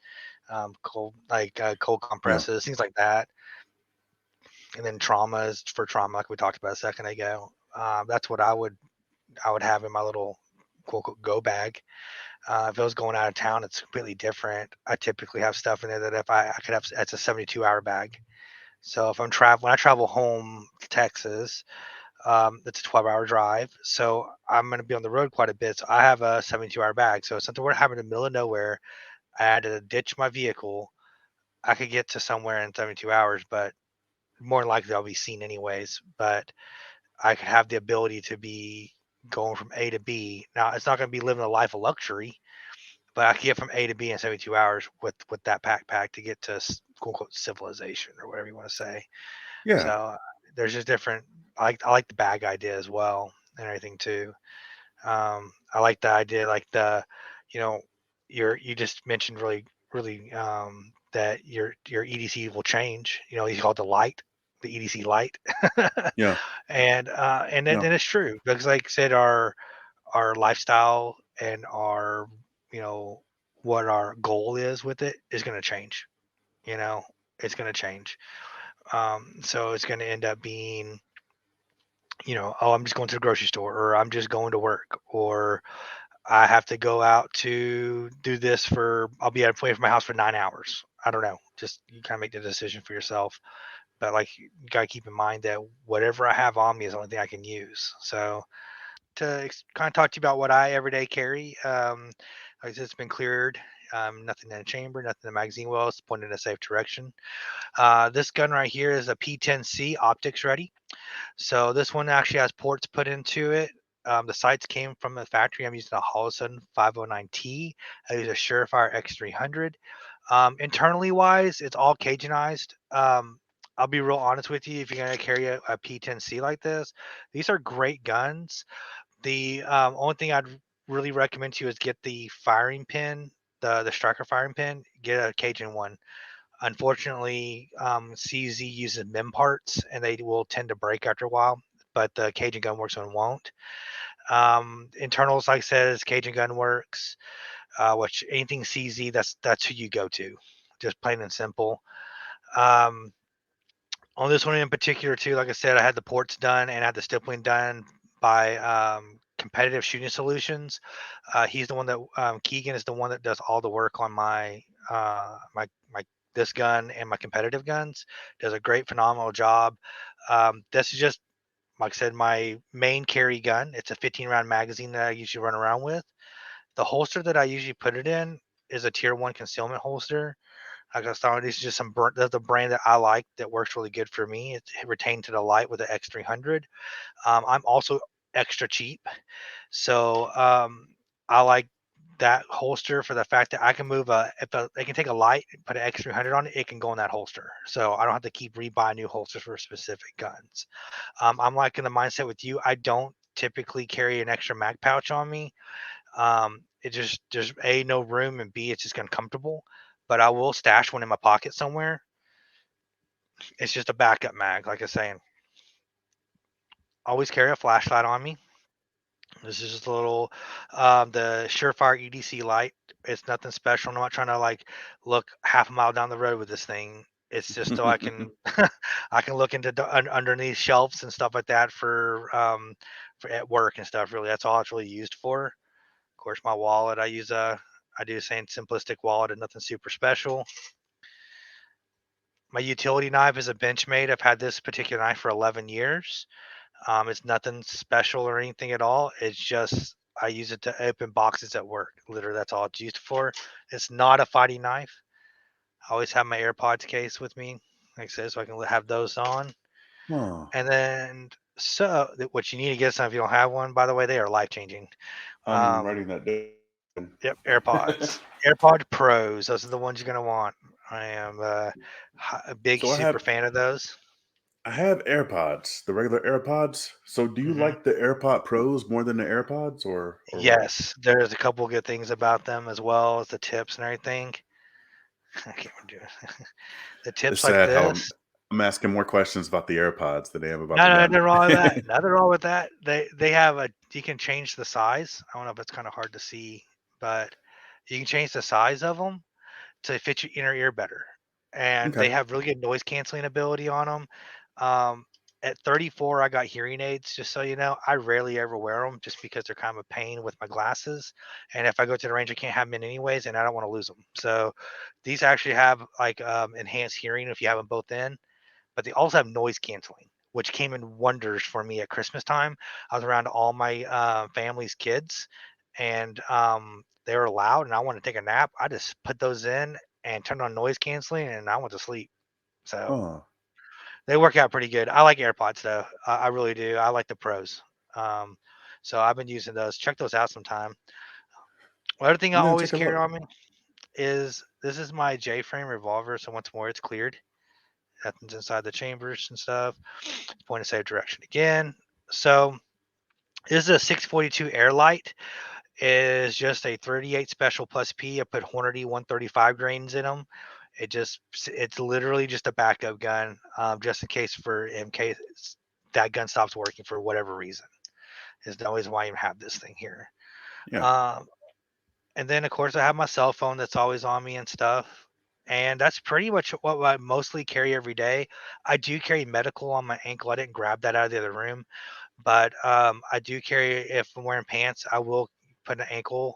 cold yeah, compresses, things like that. And then traumas for trauma, like we talked about a second ago. That's what I would have in my little quote unquote go bag. If I was going out of town, it's completely different. I typically have stuff in there that if I could have, it's a 72-hour bag. So if when I travel home to Texas, it's a 12-hour drive. So I'm going to be on the road quite a bit. So I have a 72-hour bag. So if something were to happen in the middle of nowhere, I had to ditch my vehicle. I could get to somewhere in 72 hours, but more than likely I'll be seen anyways. But I could have the ability to be going from A to B. Now it's not going to be living a life of luxury, but I could get from A to B in 72 hours with that backpack to get to quote unquote civilization or whatever you want to say. So yeah, there's just different. I like the bag idea as well and everything too. I like the idea, like you know, you just mentioned really that your EDC will change. You call it the EDC light, yeah, and yeah, it's true because, like I said, our lifestyle and our you know what our goal is with it is going to change. You know, it's going to change. So it's going to end up being, oh, I'm just going to the grocery store, or I'm just going to work, or I have to go out to do this I'll be away from my house for 9 hours. I don't know. Just you kind of make the decision for yourself. But like you gotta keep in mind that whatever I have on me is the only thing I can use. So to kind of talk to you about what I every day carry, like I said, it's been cleared. Nothing in the chamber, nothing in the magazine well. It's pointed in a safe direction. This gun right here is a P10C optics ready. So this one actually has ports put into it. The sights came from the factory. I'm using a Holosun 509T. I use a Surefire X300. Internally wise, it's all Cajunized. I'll be real honest with you. If you're going to carry a P10C like this, these are great guns. The only thing I'd really recommend to you is get the firing pin, the striker firing pin. Get a Cajun one. Unfortunately, CZ uses MIM parts and they will tend to break after a while, but the Cajun Gunworks one won't. Internals, like I said, is Cajun Gunworks, which anything CZ, that's who you go to, just plain and simple. Um, on this one in particular, too, like I said, I had the ports done and I had the stippling done by Competitive Shooting Solutions. He's the one that Keegan is the one that does all the work on my this gun and my competitive guns. Does a great, phenomenal job. This is just like I said, my main carry gun. It's a 15 round magazine that I usually run around with. The holster that I usually put it in is a tier one concealment holster. Like I was talking, this is just that's the brand that I like that works really good for me. It's retained to the light with the X300. I'm also extra cheap, so I like that holster for the fact that I can move I can take a light, put an X300 on it, it can go in that holster. So I don't have to keep rebuy new holsters for specific guns. I'm like in the mindset with you. I don't typically carry an extra mag pouch on me. It just there's a no room and b it's just uncomfortable. But I will stash one in my pocket somewhere. It's just a backup mag, like I was saying. Always carry a flashlight on me. This is just a little, the Surefire EDC light. It's nothing special. I'm not trying to like look half a mile down the road with this thing. It's just so I can I can look into underneath shelves and stuff like that for at work and stuff. Really, that's all it's really used for. Of course, my wallet I do the same simplistic wallet and nothing super special. My utility knife is a Benchmade. I've had this particular knife for 11 years. It's nothing special or anything at all. It's just I use it to open boxes at work. Literally, that's all it's used for. It's not a fighting knife. I always have my AirPods case with me, like I said, so I can have those on. Oh, And then, what you need to get some if you don't have one, by the way, they are life changing. I'm Um, writing that down. yep, AirPods, AirPod Pros. Those are the ones you're gonna want. I am a big So super fan of those. I have AirPods, the regular AirPods. So do you Hmm. like the AirPod Pros more than the AirPods or what? Yes, there's a couple good things about them as well as the tips and everything. I can't do it. The It's tips like sad how I'm this. I'm asking more questions about the AirPods than I am about No, the no, gun. nothing wrong with that. Nothing wrong with that. They have a you can change the size. I don't know if it's kind of hard to see, but you can change the size of them to fit your inner ear better. And they Okay. have really good noise canceling ability on them. Um, at 34, I got hearing aids. Just so you know, I rarely ever wear them just because they're kind of a pain with my glasses. And if I go to the range, I can't have them in anyways, and I don't want to lose them. So these actually have like enhanced hearing if you have them both in, but they also have noise canceling, which came in wonders for me at Christmas time. I was around all my family's kids, and they were loud, and I wanted to take a nap. I just put those in and turned on noise canceling, and I went to sleep. So Oh, they work out pretty good. I like AirPods though. I really do. I like the Pros. Um, so I've been using those. Check those out sometime. Another thing I I'm gonna always take a carry look. on me is this is my J frame revolver. So once more, it's cleared. Nothing's inside the chambers and stuff. Point of safe direction again. So this is a 642 Airlight. Is just a 38 special plus P. I put Hornady 135 grains in them. It's literally just a backup gun, just in case in case that gun stops working for whatever reason. Is always why you have this thing here. Yeah, Um, and then of course I have my cell phone that's always on me and stuff. And that's pretty much what I mostly carry every day. I do carry medical on my ankle. I didn't grab that out of the other room, but I do carry if I'm wearing pants, I will put an ankle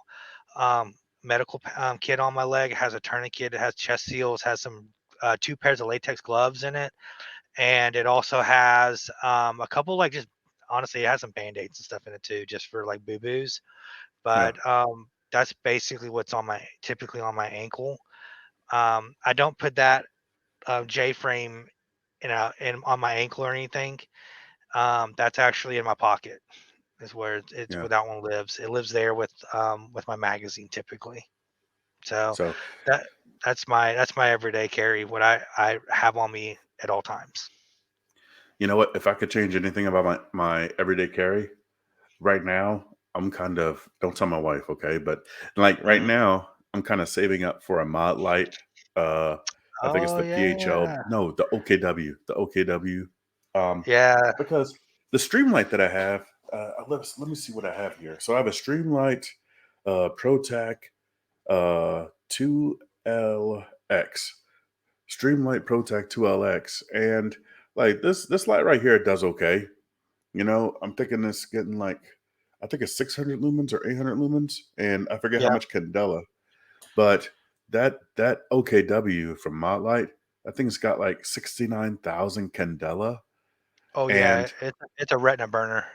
medical kit on my leg. It has a tourniquet. It has chest seals. Has some two pairs of latex gloves in it, and it also has a couple like just honestly, it has some band-aids and stuff in it too, just for like boo boos. yeah, But that's basically what's on my typically on my ankle. I don't put that J frame in on my ankle or anything. That's actually in my pocket. Is where it's yeah. where that one lives. It lives there with my magazine typically. So So that that's my everyday carry. What I have on me at all times. you know what? If I could change anything about my everyday carry right now, I'm kind of don't tell my wife, okay? But like right Mhm. now, I'm kind of saving up for a mod light. Uh, I think it's Oh the PHL. yeah, No, the OKW. The OKW. Um, yeah. because the Streamlight that I have, let me see what I have here. So I have a Streamlight ProTac 2LX. Streamlight ProTac 2LX. And like this light right here does okay. You know, I'm thinking it's getting like I think it's 600 lumens or 800 lumens, and I forget how Yeah. much candela. But that OKW from Mottlight, that thing's got like 69,000 candela, Oh yeah. and It's a retina burner.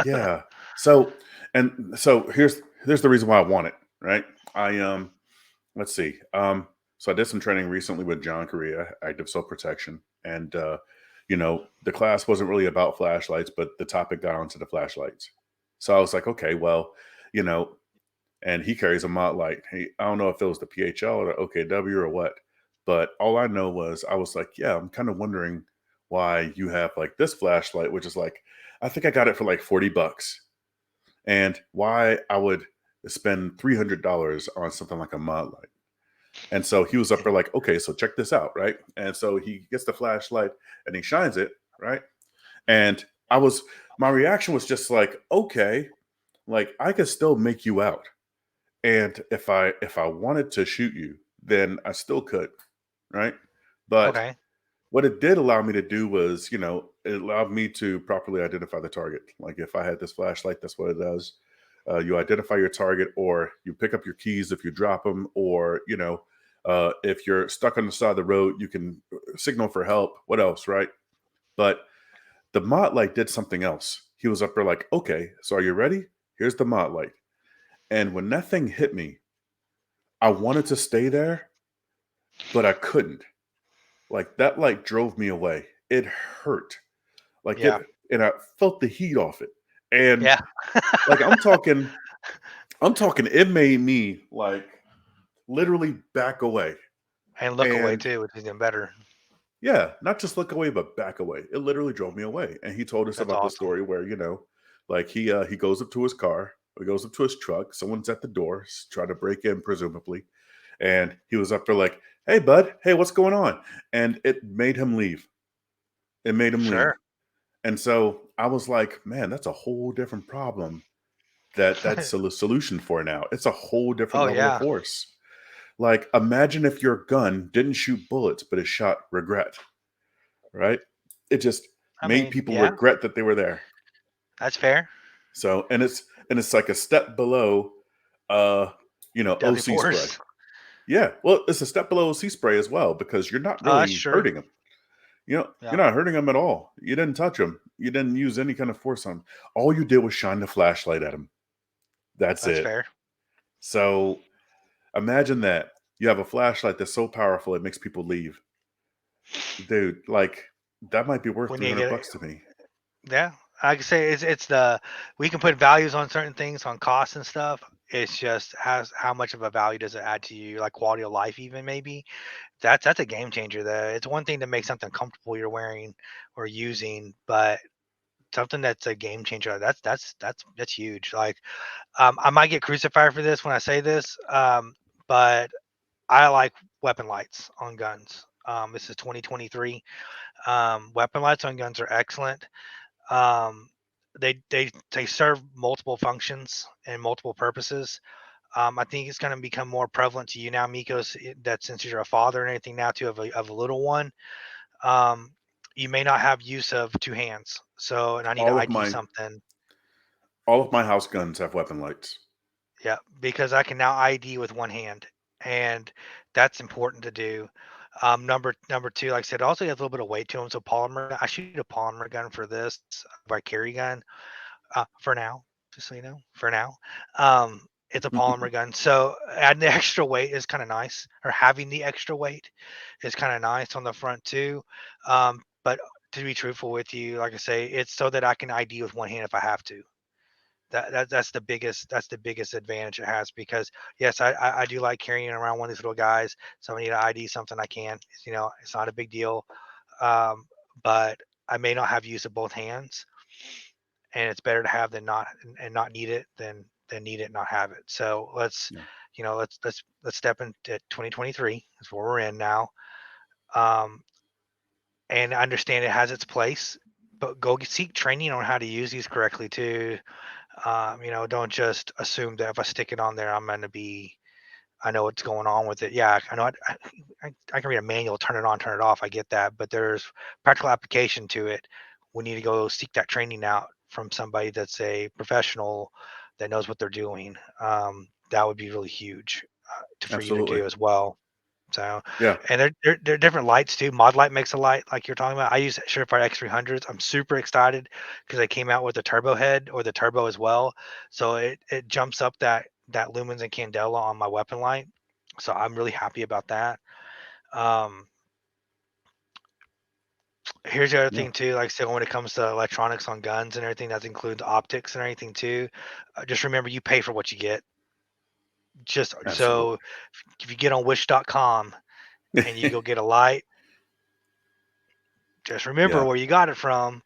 yeah. So so here's the reason why I want it. Right? I let's see. So I did some training recently with John Korea, active self protection, and you know the class wasn't really about flashlights, but the topic got onto the flashlights. So I was like, okay, well, you know, and he carries a Mott light. I don't know if it was the PHL or the OKW or what, but all I know was I was like, yeah, I'm kind of wondering why you have like this flashlight, which is like, I think I got it for like $40, and why I would spend $300 on something like a Mott light. And so he was up there like, okay, so check this out, right? And so he gets the flashlight and he shines it, right? And my reaction was just like, okay. like I could still make you out. And if I wanted to shoot you, then I still could, right? But Okay. what it did allow me to do was, it allowed me to properly identify the target. Like if I had this flashlight, that's what it does. You identify your target, or you pick up your keys if you drop them, or if you're stuck on the side of the road, you can signal for help. What else, right? But the mod light did something else. He was up there like, okay, so are you ready? Here's the mod light. And when that thing hit me, I wanted to stay there, but I couldn't. Like that light drove me away. It hurt. Like Yeah. and I felt the heat off it. And Yeah. like I'm talking it made me like literally back away. And look away And too, which is even better. yeah, not just look away, but back away. It literally drove me away. And he told us That's about the awesome. story where, like he goes up to his car, he goes up to his truck, someone's at the door, trying to break in, presumably. And he was up there like, hey bud, hey, what's going on? And it made him leave. It made him Sure. leave. And so I was like, man, that's a whole different problem that's a solution for now. It's a whole different Oh level of yeah. force. Like, imagine if your gun didn't shoot bullets, but it shot regret, right? It just I made mean, people yeah, regret that they were there. that's fair. So, and it's like a step below, uh, Deadly OC spray. force. Yeah, well, it's a step below OC spray as well because you're not Oh, that's really true. hurting them. You're Yeah, not hurting them at all. You didn't touch them. You didn't use any kind of force on them. All you did was shine the flashlight at them. That's that's it. fair. So imagine that. You have a flashlight that's so powerful it makes people leave. Dude, like that might be worth We three need to hundred get it. bucks to me. Yeah, I can say it's the we can put values on certain things on costs and stuff. It's just how much of a value does it add to you, like quality of life, even maybe. That's a game changer. Though it's one thing to make something comfortable you're wearing or using, but something that's a game changer. That's huge. Like, I might get crucified for this when I say this, but I like weapon lights on guns. This is 2023. Weapon lights on guns are excellent. Um, they serve multiple functions and multiple purposes. I think it's going to become more prevalent to you now, Mikos, that since you're a father and anything now too of a little one, um, you may not have use of two hands. So, and I need to All of ID my something. all of my house guns have weapon lights. Yeah, because I can now ID with one hand, and that's important to do. Number two, like I said, also has a little bit of weight to them. So polymer, I shoot a polymer gun for this by carry gun. For now, just so you know, for now, it's a polymer gun. So adding the extra weight is kind of nice, or having the extra weight is kind of nice on the front too. But to be truthful with you, like I say, it's so that I can ID with one hand if I have to. That's the biggest advantage it has because yes, I do like carrying around one of these little guys. So I need to ID something I can. It's not a big deal. Um, but I may not have use of both hands, and it's better to have than not and not need it than need it and not have it. So Yeah, let's step into 2023. That's where we're in now. Um, and understand it has its place, but go seek training on how to use these correctly too. Don't just assume that if I stick it on there, I know what's going on with it. Yeah, I know. I can read a manual, turn it on, turn it off. I get that, but there's practical application to it. We need to go seek that training out from somebody that's a professional that knows what they're doing. That would be really huge for you to absolutely. do as well. So, Yeah, and they're different lights too. Mod Light makes a light like you're talking about. I use Surefire X300s. I'm super excited because they came out with the turbo head or the turbo as well. So it jumps up that lumens and candela on my weapon light. So I'm really happy about that. Um, Here's the other yeah, thing too. Like I said, when it comes to electronics on guns and everything, that includes optics and everything too. Just remember, you pay for what you get. Just so absolutely. if you get on Wish.com and you go get a light, just remember Yeah, where you got it from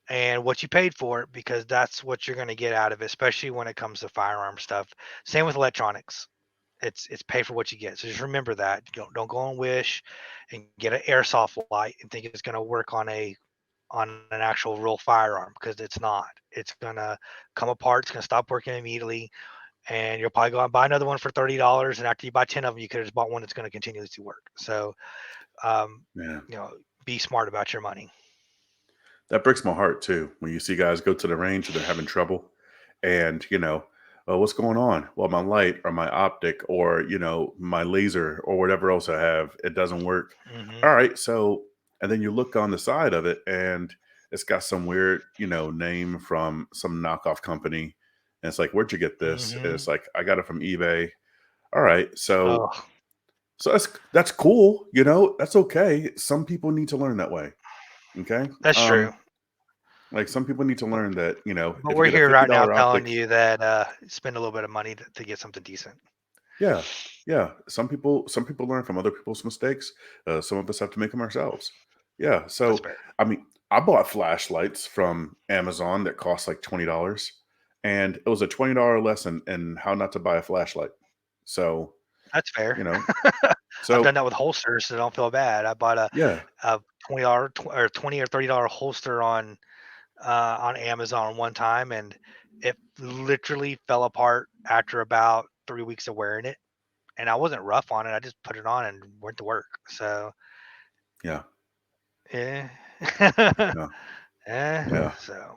and what you paid for it because that's what you're going to get out of it, especially when it comes to firearm stuff. Same with electronics. It's pay for what you get. So just remember that. Don't go on Wish and get an airsoft light and think it's going to work on a on an actual real firearm because it's not. It's gonna come apart. It's gonna stop working immediately, and you'll probably go out and buy another one for $30. And after you buy 10 of them, you could have just bought one that's going to continuously work. So, um, Yeah. you know, be smart about your money. That breaks my heart too when you see guys go to the range and they're having trouble, and "Oh, what's going on?" Well, my light or my optic or my laser or whatever else I have, it doesn't work. Hmm. All right, so and then you look on the side of it and it's got some weird name from some knockoff company, and it's like, "Where'd you get this?" And Hmm. it's like, "I got it from eBay." All right, so Oh, that's cool. That's okay. Some people need to learn that way. Okay. that's true. Like some people need to But, learn that, but if you we're get a here right now $50 telling optic, you that spend a little bit of money to get something decent. yeah, yeah. Some people learn from other people's mistakes. Some of us have to make them ourselves. Yeah. That's So fair. I mean, I bought flashlights from Amazon that cost like $20, and it was a $20 lesson in how not to buy a flashlight. So That's fair. you know, I've done so that with holsters, so don't feel bad. I bought yeah, a $20 or $20 or $30 holster on Amazon one time, and it literally fell apart after about 3 weeks of wearing it. And I wasn't rough on it. I just put it on and went to work. So, yeah, yeah. yeah, Eh, yeah. so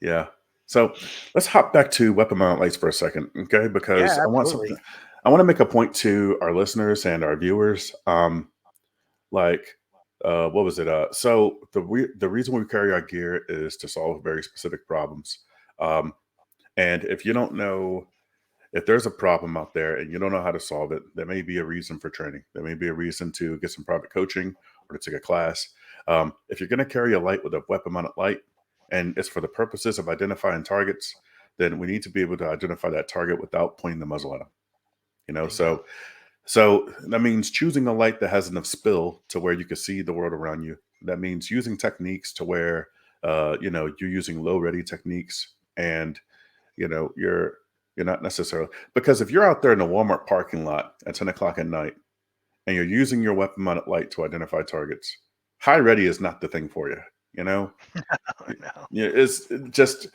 Yeah. So let's hop back to weapon mount lights for a second, okay? yeah, Because I want absolutely. something. I want to make a point to our listeners and our viewers. Like, what was it? So the reason we carry our gear is to solve very specific problems. Um, and if you don't know if there's a problem out there and you don't know how to solve it, there may be a reason for training. There may be a reason to get some private coaching or to take a class. If you're going to carry a light with a weapon mounted light and it's for the purposes of identifying targets, then we need to be able to identify that target without pointing the muzzle at them. Bingo. So that means choosing a light that has enough spill to where you can see the world around you. That means using techniques to where you're using low ready techniques, and you're not necessarily, because if you're out there in the Walmart parking lot at 10 o'clock at night and you're using your weapon mounted light to identify targets, high ready is not the thing for you. You know, Oh, Y- no. yeah, it's just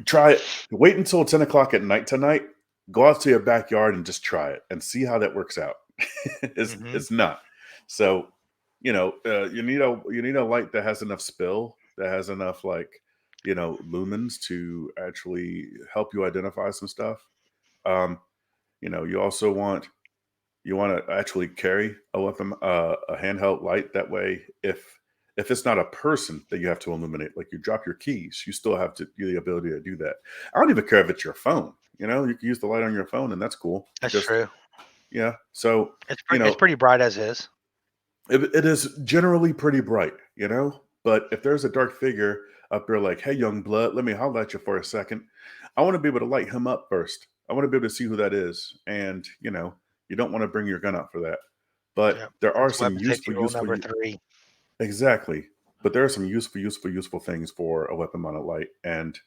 try it. Wait until 10 o'clock at night tonight. Go out to your backyard and just try it and see how that works out. Hmm. It's not. So, you need a light that has enough spill, that has enough lumens to actually help you identify some stuff. Um, you also want to actually carry a weapon, a handheld light. That way, if it's not a person that you have to illuminate, like you drop your keys, you still have the ability to do that. I don't even care if it's your phone. You can use the light on your phone, and that's cool. That's Just true. yeah. So you It's know, pretty bright as is. it is generally pretty bright. But if there's a dark figure up there, like, "Hey, young blood, let me holler at you for a second," I want to be able to light him up first. I want to be able to see who that is, and you don't want to bring your gun out for that. But Yeah. there are That's some weapon safety useful, rule useful, number three. exactly. But there are some useful things for a weapon mounted light, and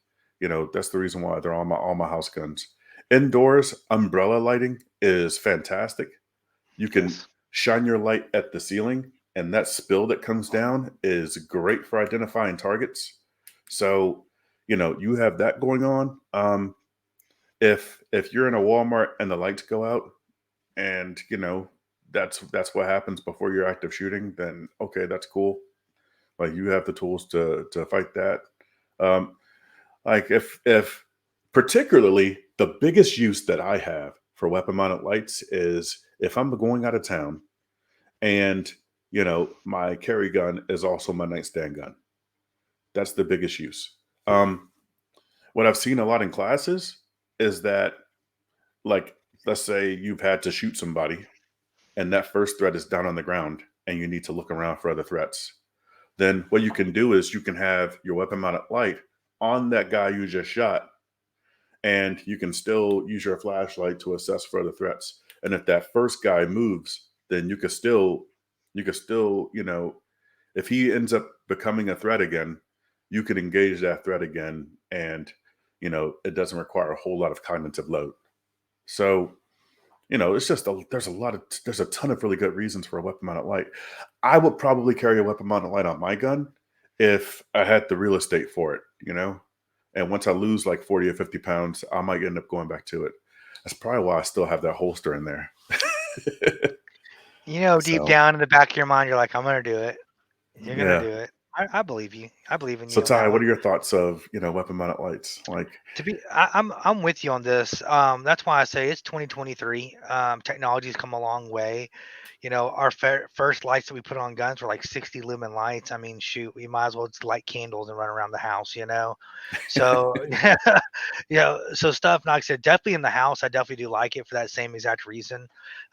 that's the reason why they're on all my house guns. Indoors, umbrella lighting is fantastic. You can Yes. shine your light at the ceiling, and that spill that comes down is great for identifying targets. So, you have that going on. If you're in a Walmart and the lights go out, and that's what happens before your active shooting, then okay, that's cool. Like you have the tools to fight that. Um, like if particularly the biggest use that I have for weapon mounted lights is if I'm going out of town and my carry gun is also my nightstand gun. That's the biggest use. Um, what I've seen a lot in classes is that, like, let's say you've had to shoot somebody and that first threat is down on the ground and you need to look around for other threats. Then what you can do is you can have your weapon mounted light on that guy you just shot, and you can still use your flashlight to assess further threats. And if that first guy moves, then you could still, if he ends up becoming a threat again, you can engage that threat again, and it doesn't require a whole lot of cognitive load. So it's just there's a ton of really good reasons for a weapon mounted light. I would probably carry a weapon mounted light on my gun if I had the real estate for it, you know? And once I lose like 40 or 50 pounds, I might end up going back to it. That's probably why I still have that holster in there. You know, deep So, down in the back of your mind, you're like, I'm gonna do it. You're gonna yeah. do it. I believe you. I believe in So, you on Ty, that what one. are your thoughts of, weapon mounted lights? Like, I'm with you on this. That's why I say it's 2023. Technology's come a long way. You know, our first lights that we put on guns were like 60 lumen lights. I mean, shoot, we might as well just light candles and run around the house, you know? So, so stuff, like I said, definitely in the house, I definitely do like it for that same exact reason.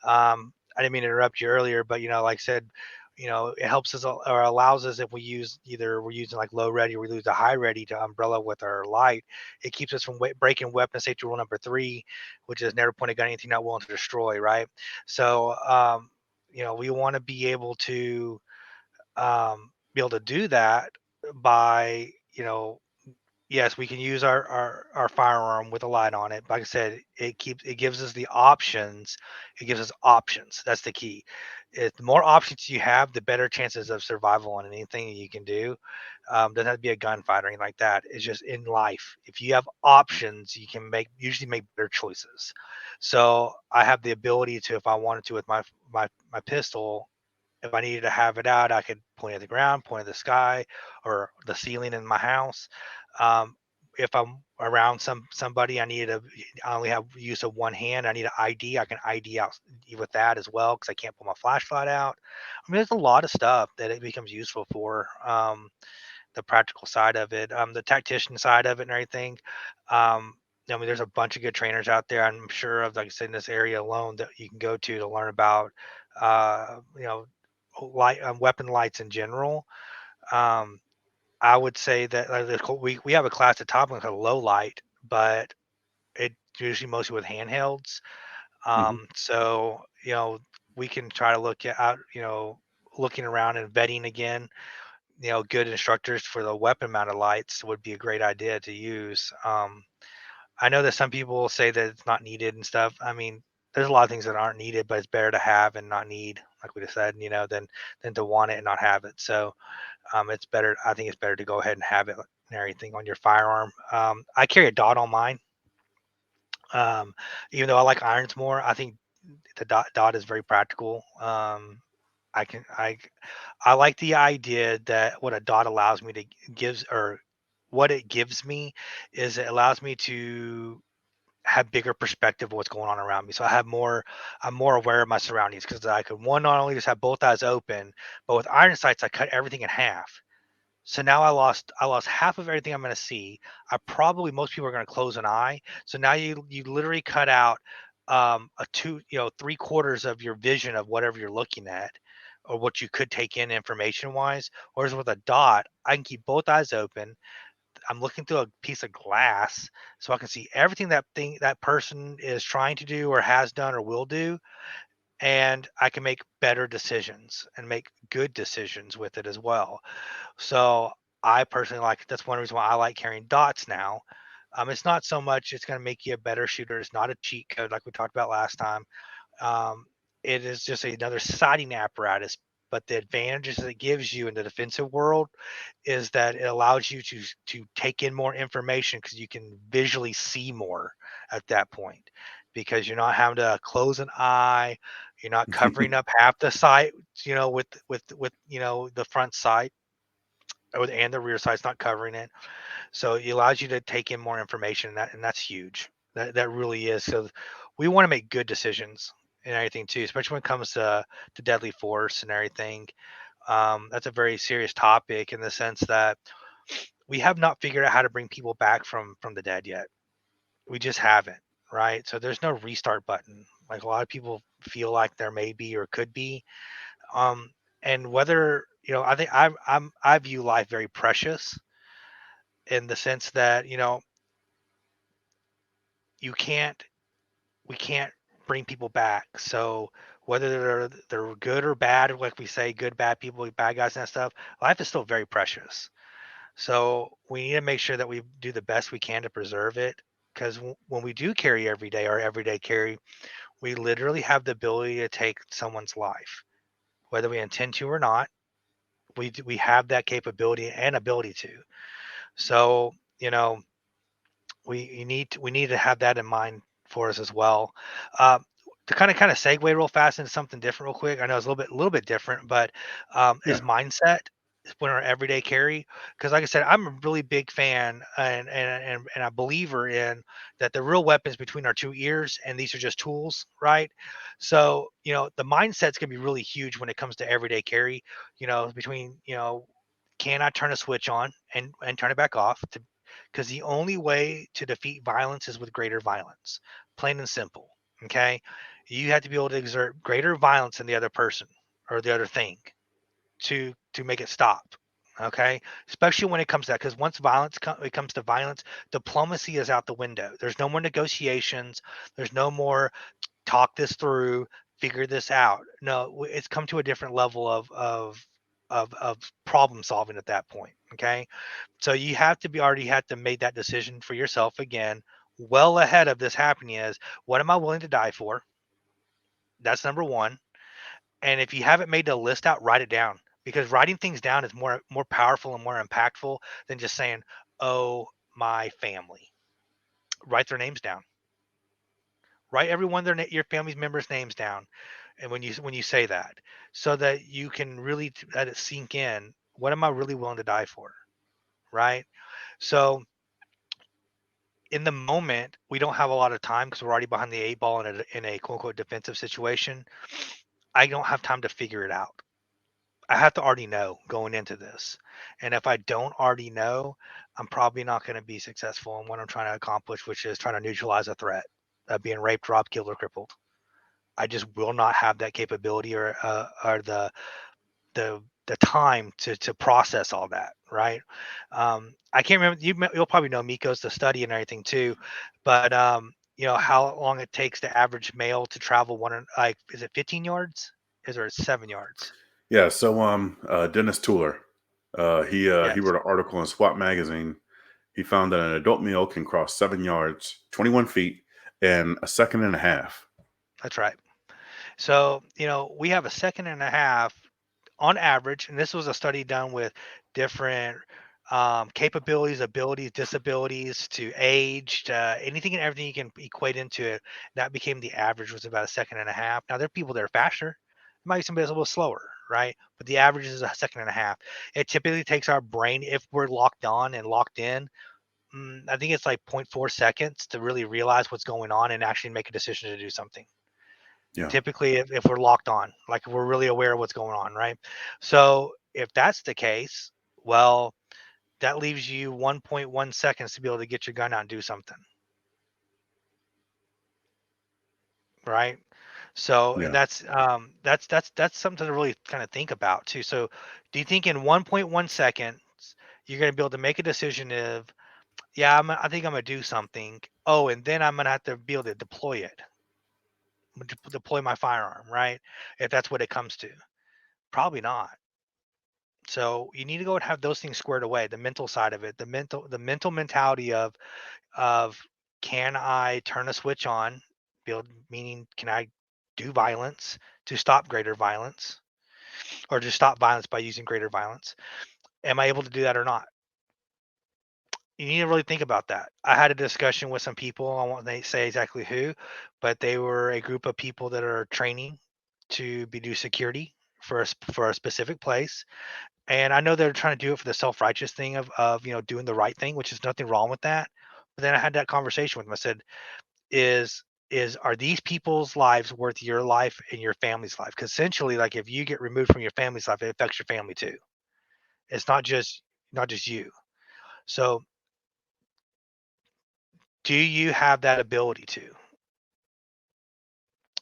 I didn't mean to interrupt you earlier, but, like I said, it helps us or allows us if we use either we're using like low ready or we lose the high ready to umbrella with our light. It keeps us from breaking weapon safety rule number 3, which is never point a gun at anything not willing to destroy, right? So, we want to be able to do that by, yes, we can use our firearm with a light on it. Like I said, it gives us the options. It gives us options. That's the key. The more options you have, the better chances of survival on anything that you can do. Doesn't have to be a gunfight or anything like that. It's just in life. If you have options, you can usually make better choices. So I have the ability to, if I wanted to, with my pistol, if I needed to have it out, I could point at the ground, point at the sky, or the ceiling in my house. Um, if I'm around somebody, I only have use of one hand. I need an ID. I can ID out with that as well because I can't pull my flashlight out. I mean, there's a lot of stuff that it becomes useful for. The practical side of it, the tactician side of it, and everything. Um, I mean, there's a bunch of good trainers out there. I'm sure of, like I said, in this area alone that you can go to learn about, uh, you know, light weapon lights in general. Um, I would say that we have a class at top called low light, but it usually mostly with handhelds. mhm. So we can try to look at out, looking around and vetting again. Good instructors for the weapon mounted lights would be a great idea to use. I know that some people say that it's not needed and stuff. I mean, there's a lot of things that aren't needed, but it's better to have and not need, like we just said, than to want it and not have it. So it's better. I think it's better to go ahead and have it and everything on your firearm. I carry a dot on mine. Um, Even though I like irons more, I think the dot is very practical. I can I like the idea that what a dot allows me to gives or what it gives me is it allows me to have bigger perspective of what's going on around me. So I'm more aware of my surroundings because I could one not only just have both eyes open, but with iron sights I cut everything in half. So now I lost half of everything I'm going to see. Most people are going to close an eye. So now you literally cut out a two, 3/4 of your vision of whatever you're looking at or what you could take in information wise. Whereas with a dot, I can keep both eyes open. I'm looking through a piece of glass so I can see everything that person is trying to do or has done or will do, and I can make better decisions and make good decisions with it as well. So I personally that's one reason why I like carrying dots now. It's not so much it's going to make you a better shooter. It's not a cheat code like we talked about last time. Um, it is just another sighting apparatus. But the advantages it gives you in the defensive world is that it allows you to take in more information because you can visually see more at that point because you're not having to close an eye, you're not covering up half the sight, with the front sight and the rear sight's not covering it. So it allows you to take in more information, and that's huge. That really is. So we want to make good decisions and everything too, especially when it comes to deadly force and everything. That's a very serious topic in the sense that we have not figured out how to bring people back from the dead yet. We just haven't, right? So there's no restart button. Like a lot of people feel like there may be or could be. Um, and whether I think I view life very precious in the sense that you can't we can't bring people back. So whether they're good or bad, like we say, good, bad people, bad guys and that stuff, life is still very precious. So we need to make sure that we do the best we can to preserve it. Because when we do carry every day, our everyday carry, we literally have the ability to take someone's life, whether we intend to or not. We have that capability and ability to. So, we need to have that in mind for us as well. Um, to kind of segue real fast into something different real quick. I know it's a little bit different, but is Yeah. mindset when our everyday carry. Because like I said, I'm a really big fan and a believer in that the real weapons between our two ears, and these are just tools, right? So the mindset's gonna be really huge when it comes to everyday carry. Between can I turn a switch on and turn it back off to because the only way to defeat violence is with greater violence, plain and simple. Okay, you have to be able to exert greater violence than the other person or the other thing to make it stop. Okay, especially when it comes to that, because once it comes to violence, diplomacy is out the window. There's no more negotiations. There's no more talk this through, figure this out. No, it's come to a different level of problem solving at that point. Okay, so you have to be already had to make that decision for yourself again, well ahead of this happening. Is what am I willing to die for? That's number one. And if you haven't made the list out, write it down, because writing things down is more powerful and more impactful than just saying, "Oh, my family." Write their names down. Write every one of your family's members' names down, and when you say that, so that you can really let it sink in. What am I really willing to die for? Right. So in the moment, we don't have a lot of time because we're already behind the eight ball in a quote unquote defensive situation. I don't have time to figure it out. I have to already know going into this. And if I don't already know, I'm probably not going to be successful in what I'm trying to accomplish, which is trying to neutralize a threat of being raped, robbed, killed, or crippled. I just will not have that capability or the time to process all that, right? I can't remember. You'll probably know Miko's the study and everything too, but how long it takes the average male to travel like is it 15 yards? Is or 7 yards? Yeah. So Dennis Tooler, he Yes, wrote an article in SWAT magazine. He found that an adult male can cross 7 yards, 21 feet, in a second and a half. that's right. So we have a second and a half on average, and this was a study done with different capabilities, abilities, disabilities, to age, to anything and everything you can equate into it. That became the average was about a second and a half. Now there are people that are faster, might be somebody that's a little slower, right? But the average is a second and a half. It typically takes our brain, if we're locked on and locked in, I think it's like zero point 0.4 seconds to really realize what's going on and actually make a decision to do something. Yeah. Typically, if we're locked on, like if we're really aware of what's going on, right? So if that's the case, well, that leaves you 1.1 seconds to be able to get your gun out and do something, right? So, and Yeah. that's something to really kind of think about too. So, do you think in 1.1 seconds you're going to be able to make a decision of, yeah, I think I'm going to do something. Oh, and then I'm going to have to be able to deploy it, deploy my firearm, right? If that's what it comes to, probably not. So you need to go and have those things squared away, the mental side of it, the mental mentality of can I turn a switch on, build meaning can I do violence to stop greater violence or just stop violence by using greater violence? Am I able to do that or not? You need to really think about that. I had a discussion with some people, I won't say exactly who, but they were a group of people that are training to be do security for a specific place. And I know they're trying to do it for the self-righteous thing of doing the right thing, which is nothing wrong with that. But then I had that conversation with them. I said, are these people's lives worth your life and your family's life? Because essentially, like if you get removed from your family's life, it affects your family too. It's not just you. So do you have that ability to?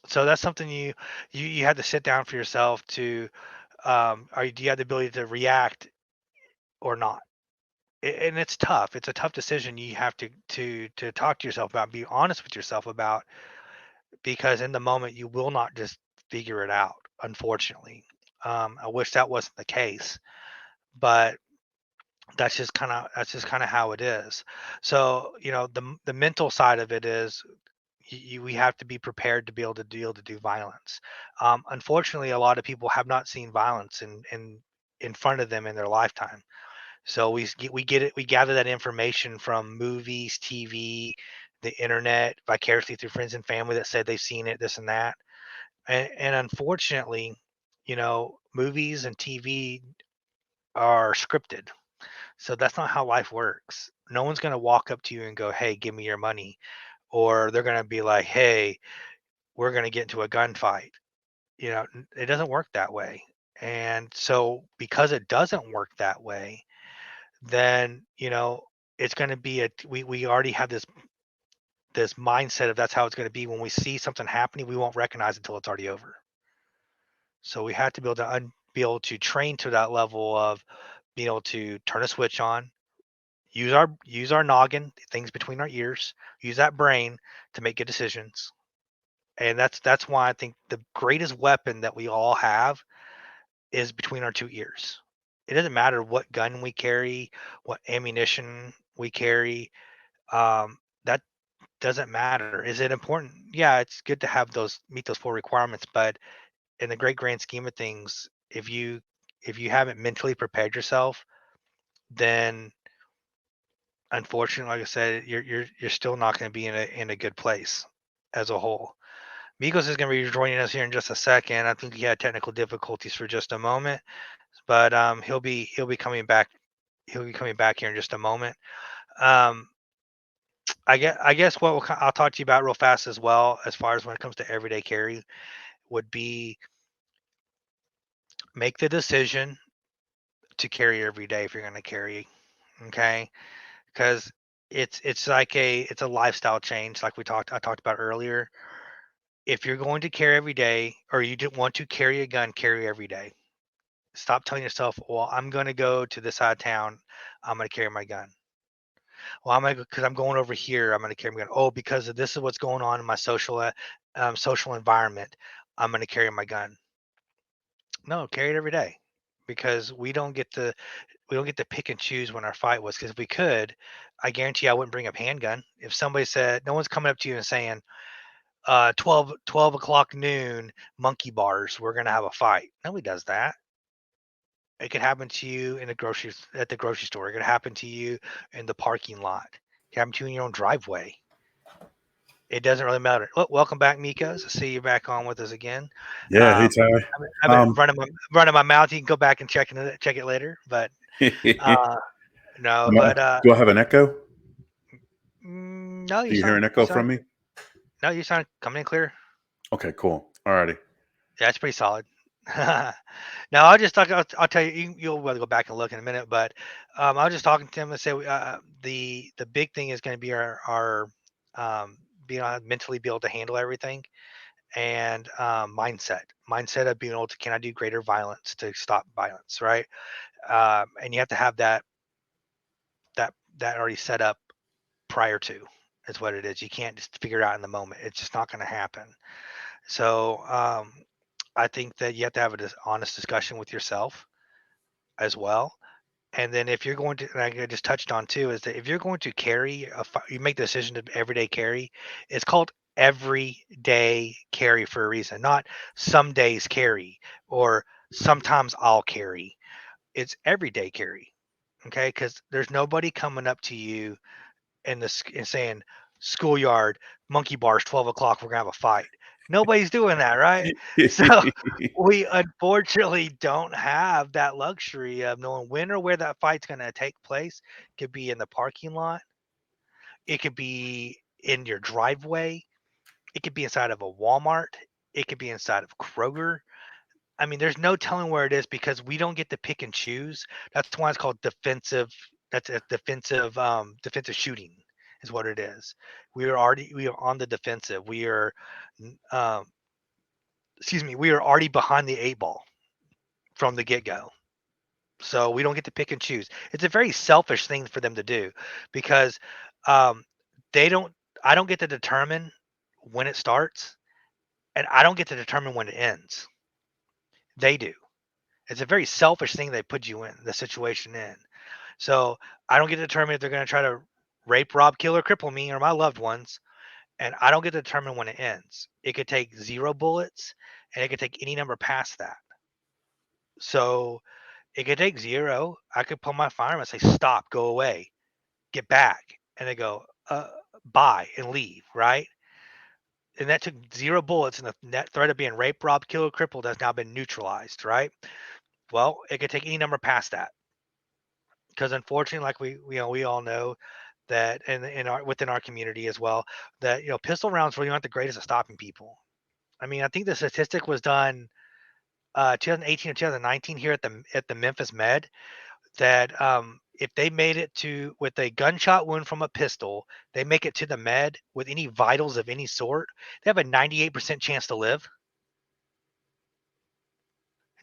So that's something you have to sit down for yourself to do you have the ability to react or not? And it's tough. It's a tough decision you have to talk to yourself about, be honest with yourself about, because in the moment you will not just figure it out. Unfortunately, I wish that wasn't the case, but that's just kind of how it is. So the mental side of it is we have to be prepared to be able to do violence. Unfortunately, a lot of people have not seen violence in in front of them in their lifetime. So we gather that information from movies, TV, the internet, vicariously through friends and family that said they've seen it, this and that. And unfortunately, movies and TV are scripted. So that's not how life works. No one's going to walk up to you and go, "Hey, give me your money." Or they're going to be like, "Hey, we're going to get into a gunfight." It doesn't work that way. And so because it doesn't work that way, then, it's going to be we already have this mindset of that's how it's going to be. When we see something happening, we won't recognize it until it's already over. So we have to be able to be able to train to that level of being able to turn a switch on, use our noggin, things between our ears, use that brain to make good decisions. And that's why I think the greatest weapon that we all have is between our two ears. It doesn't matter what gun we carry, what ammunition we carry. That doesn't matter. Is it important? Yeah, it's good to have those meet those four requirements, but in the great grand scheme of things, if you haven't mentally prepared yourself, then unfortunately, like I said, you're still not going to be in a good place as a whole. Migos is going to be joining us here in just a second. I think he had technical difficulties for just a moment, but he'll be coming back. He'll be coming back here in just a moment. Um, I guess what I'll talk to you about real fast as well, as far as when it comes to everyday carry, would be make the decision to carry every day if you're going to carry. Okay, because it's a lifestyle change, like I talked about earlier. If you're going to carry every day, or you didn't want to carry a gun, carry every day. Stop telling yourself, "Well, I'm going to go to this side of town. I'm going to carry my gun." Well, I'm gonna because I'm going over here. I'm going to carry my gun. Oh, because of this is what's going on in my social environment. I'm going to carry my gun. No, carry it every day, because we don't get to pick and choose when our fight was. Because if we could, I guarantee I wouldn't bring up handgun. If somebody said, no one's coming up to you and saying, 12 o'clock noon, monkey bars, we're gonna have a fight. Nobody does that. It could happen to you at the grocery store. It could happen to you in the parking lot. It could happen to you in your own driveway. It doesn't really matter. Oh, welcome back, Mikos. I see you back on with us again. Yeah. Hey, Ty. I've been running my mouth. You can go back and check it later. But uh, no, but Do I have an echo? no, Do you hear an echo from me? you sound coming in clear. Okay, cool. Alrighty. Yeah, it's pretty solid. No, I'll just talk. I'll tell you. You'll want to go back and look in a minute, but I was just talking to him and say the big thing is going to be our being able to mentally be able to handle everything, and mindset of being able to, can I do greater violence to stop violence, right? And you have to have that already set up prior to. Is what it is. You can't just figure it out in the moment. It's just not going to happen. So I think that you have to have an honest discussion with yourself as well. And then if you're going to, and I just touched on too, is that if you're going to carry you make the decision to everyday carry. It's called everyday carry for a reason, not some days carry or sometimes I'll carry. It's everyday carry. Okay, because there's nobody coming up to you and saying, schoolyard, monkey bars, 12 o'clock, we're gonna have a fight. Nobody's doing that, right? So we unfortunately don't have that luxury of knowing when or where that fight's gonna take place. It could be in the parking lot, it could be in your driveway, it could be inside of a Walmart, it could be inside of Kroger. I mean, there's no telling where it is because we don't get to pick and choose. That's why it's called defensive. That's a defensive shooting is what it is. We are on the defensive. Um, we are already behind the eight ball from the get go. So we don't get to pick and choose. It's a very selfish thing for them to do because um, they don't. I don't get to determine when it starts, and I don't get to determine when it ends. They do. It's a very selfish thing they put you in the situation in. So I don't get to determine if they're going to try to rape, rob, kill, or cripple me or my loved ones, and I don't get to determine when it ends. It could take 0 bullets, and it could take any number past that. So It could take 0. I could pull my firearm and say, "Stop, go away, get back," and they go, bye," and leave, right? And that took 0 bullets, and the net threat of being raped, robbed, killed, or crippled has now been neutralized, right? Well, it could take any number past that, because unfortunately, like we all know that in our within our community as well, that pistol rounds really aren't the greatest at stopping people. I mean, I think the statistic was done 2018 or 2019 here at the Memphis Med, that if they made it to with a gunshot wound from a pistol, they make it to the med with any vitals of any sort, they have a 98% chance to live.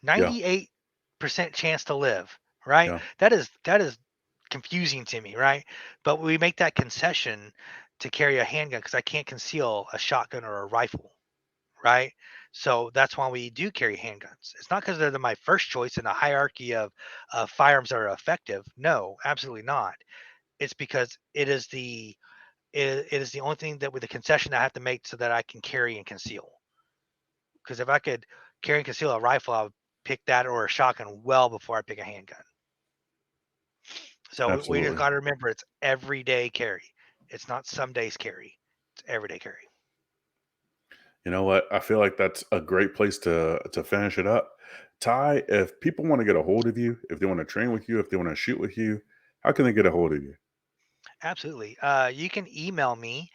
Yeah, 98% chance to live, right? yeah, That is confusing to me, right? But we make that concession to carry a handgun because I can't conceal a shotgun or a rifle, right? So that's why we do carry handguns. It's not because they're my first choice in the hierarchy of firearms that are effective. No, absolutely not. It's because it is the only thing that with the concession I have to make so that I can carry and conceal. Because if I could carry and conceal a rifle, I would pick that or a shotgun well before I pick a handgun. So we just absolutely. got to remember it's everyday carry. It's not some days carry. It's everyday carry. You know what? I feel like that's a great place to finish it up. Ty, if people want to get a hold of you, if they want to train with you, if they want to shoot with you, how can they get a hold of you? Absolutely. You can email me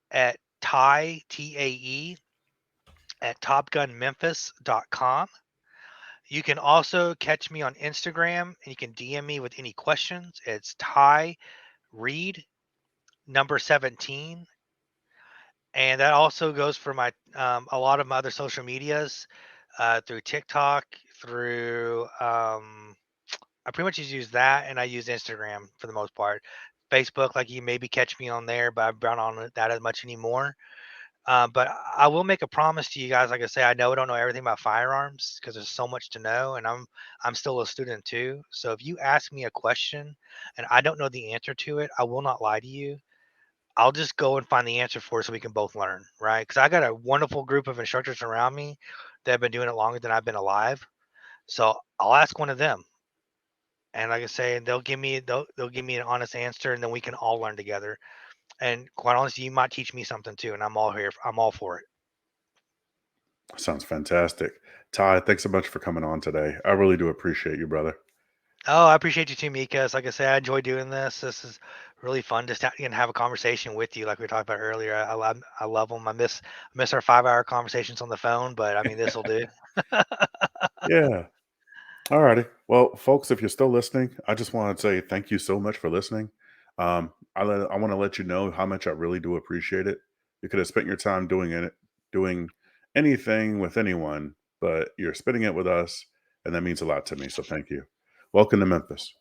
at Tae at TopGunMemphis.com. You can also catch me on Instagram and you can DM me with any questions. It's Tae Reed number 17. And that also goes for my a lot of my other social medias, through TikTok, through I pretty much just use that, and I use Instagram for the most part. Facebook, like you maybe catch me on there, but I'm not on that as much anymore. But I will make a promise to you guys. Like I say, I know I don't know everything about firearms because there's so much to know, and I'm still a student too. So if you ask me a question and I don't know the answer to it, I will not lie to you. I'll just go and find the answer for it so we can both learn, right? Because I got a wonderful group of instructors around me that have been doing it longer than I've been alive. So I'll ask one of them, and like I say, they'll give me an honest answer, and then we can all learn together. And quite honestly, you might teach me something too, and I'm all here. I'm all for it. Sounds fantastic. Ty, thanks so much for coming on today. I really do appreciate you, brother. Oh, I appreciate you too, Mika. Like I say, I enjoy doing this. This is really fun just to have a conversation with you, like we talked about earlier. I love them. I miss our 5 hour conversations on the phone, but I mean, this will do. Yeah. All righty. Well, folks, if you're still listening, I just want to say thank you so much for listening. I want to let you know how much I really do appreciate it. You could have spent your time doing anything with anyone, but you're spending it with us, and that means a lot to me. So thank you. Welcome to Memphis.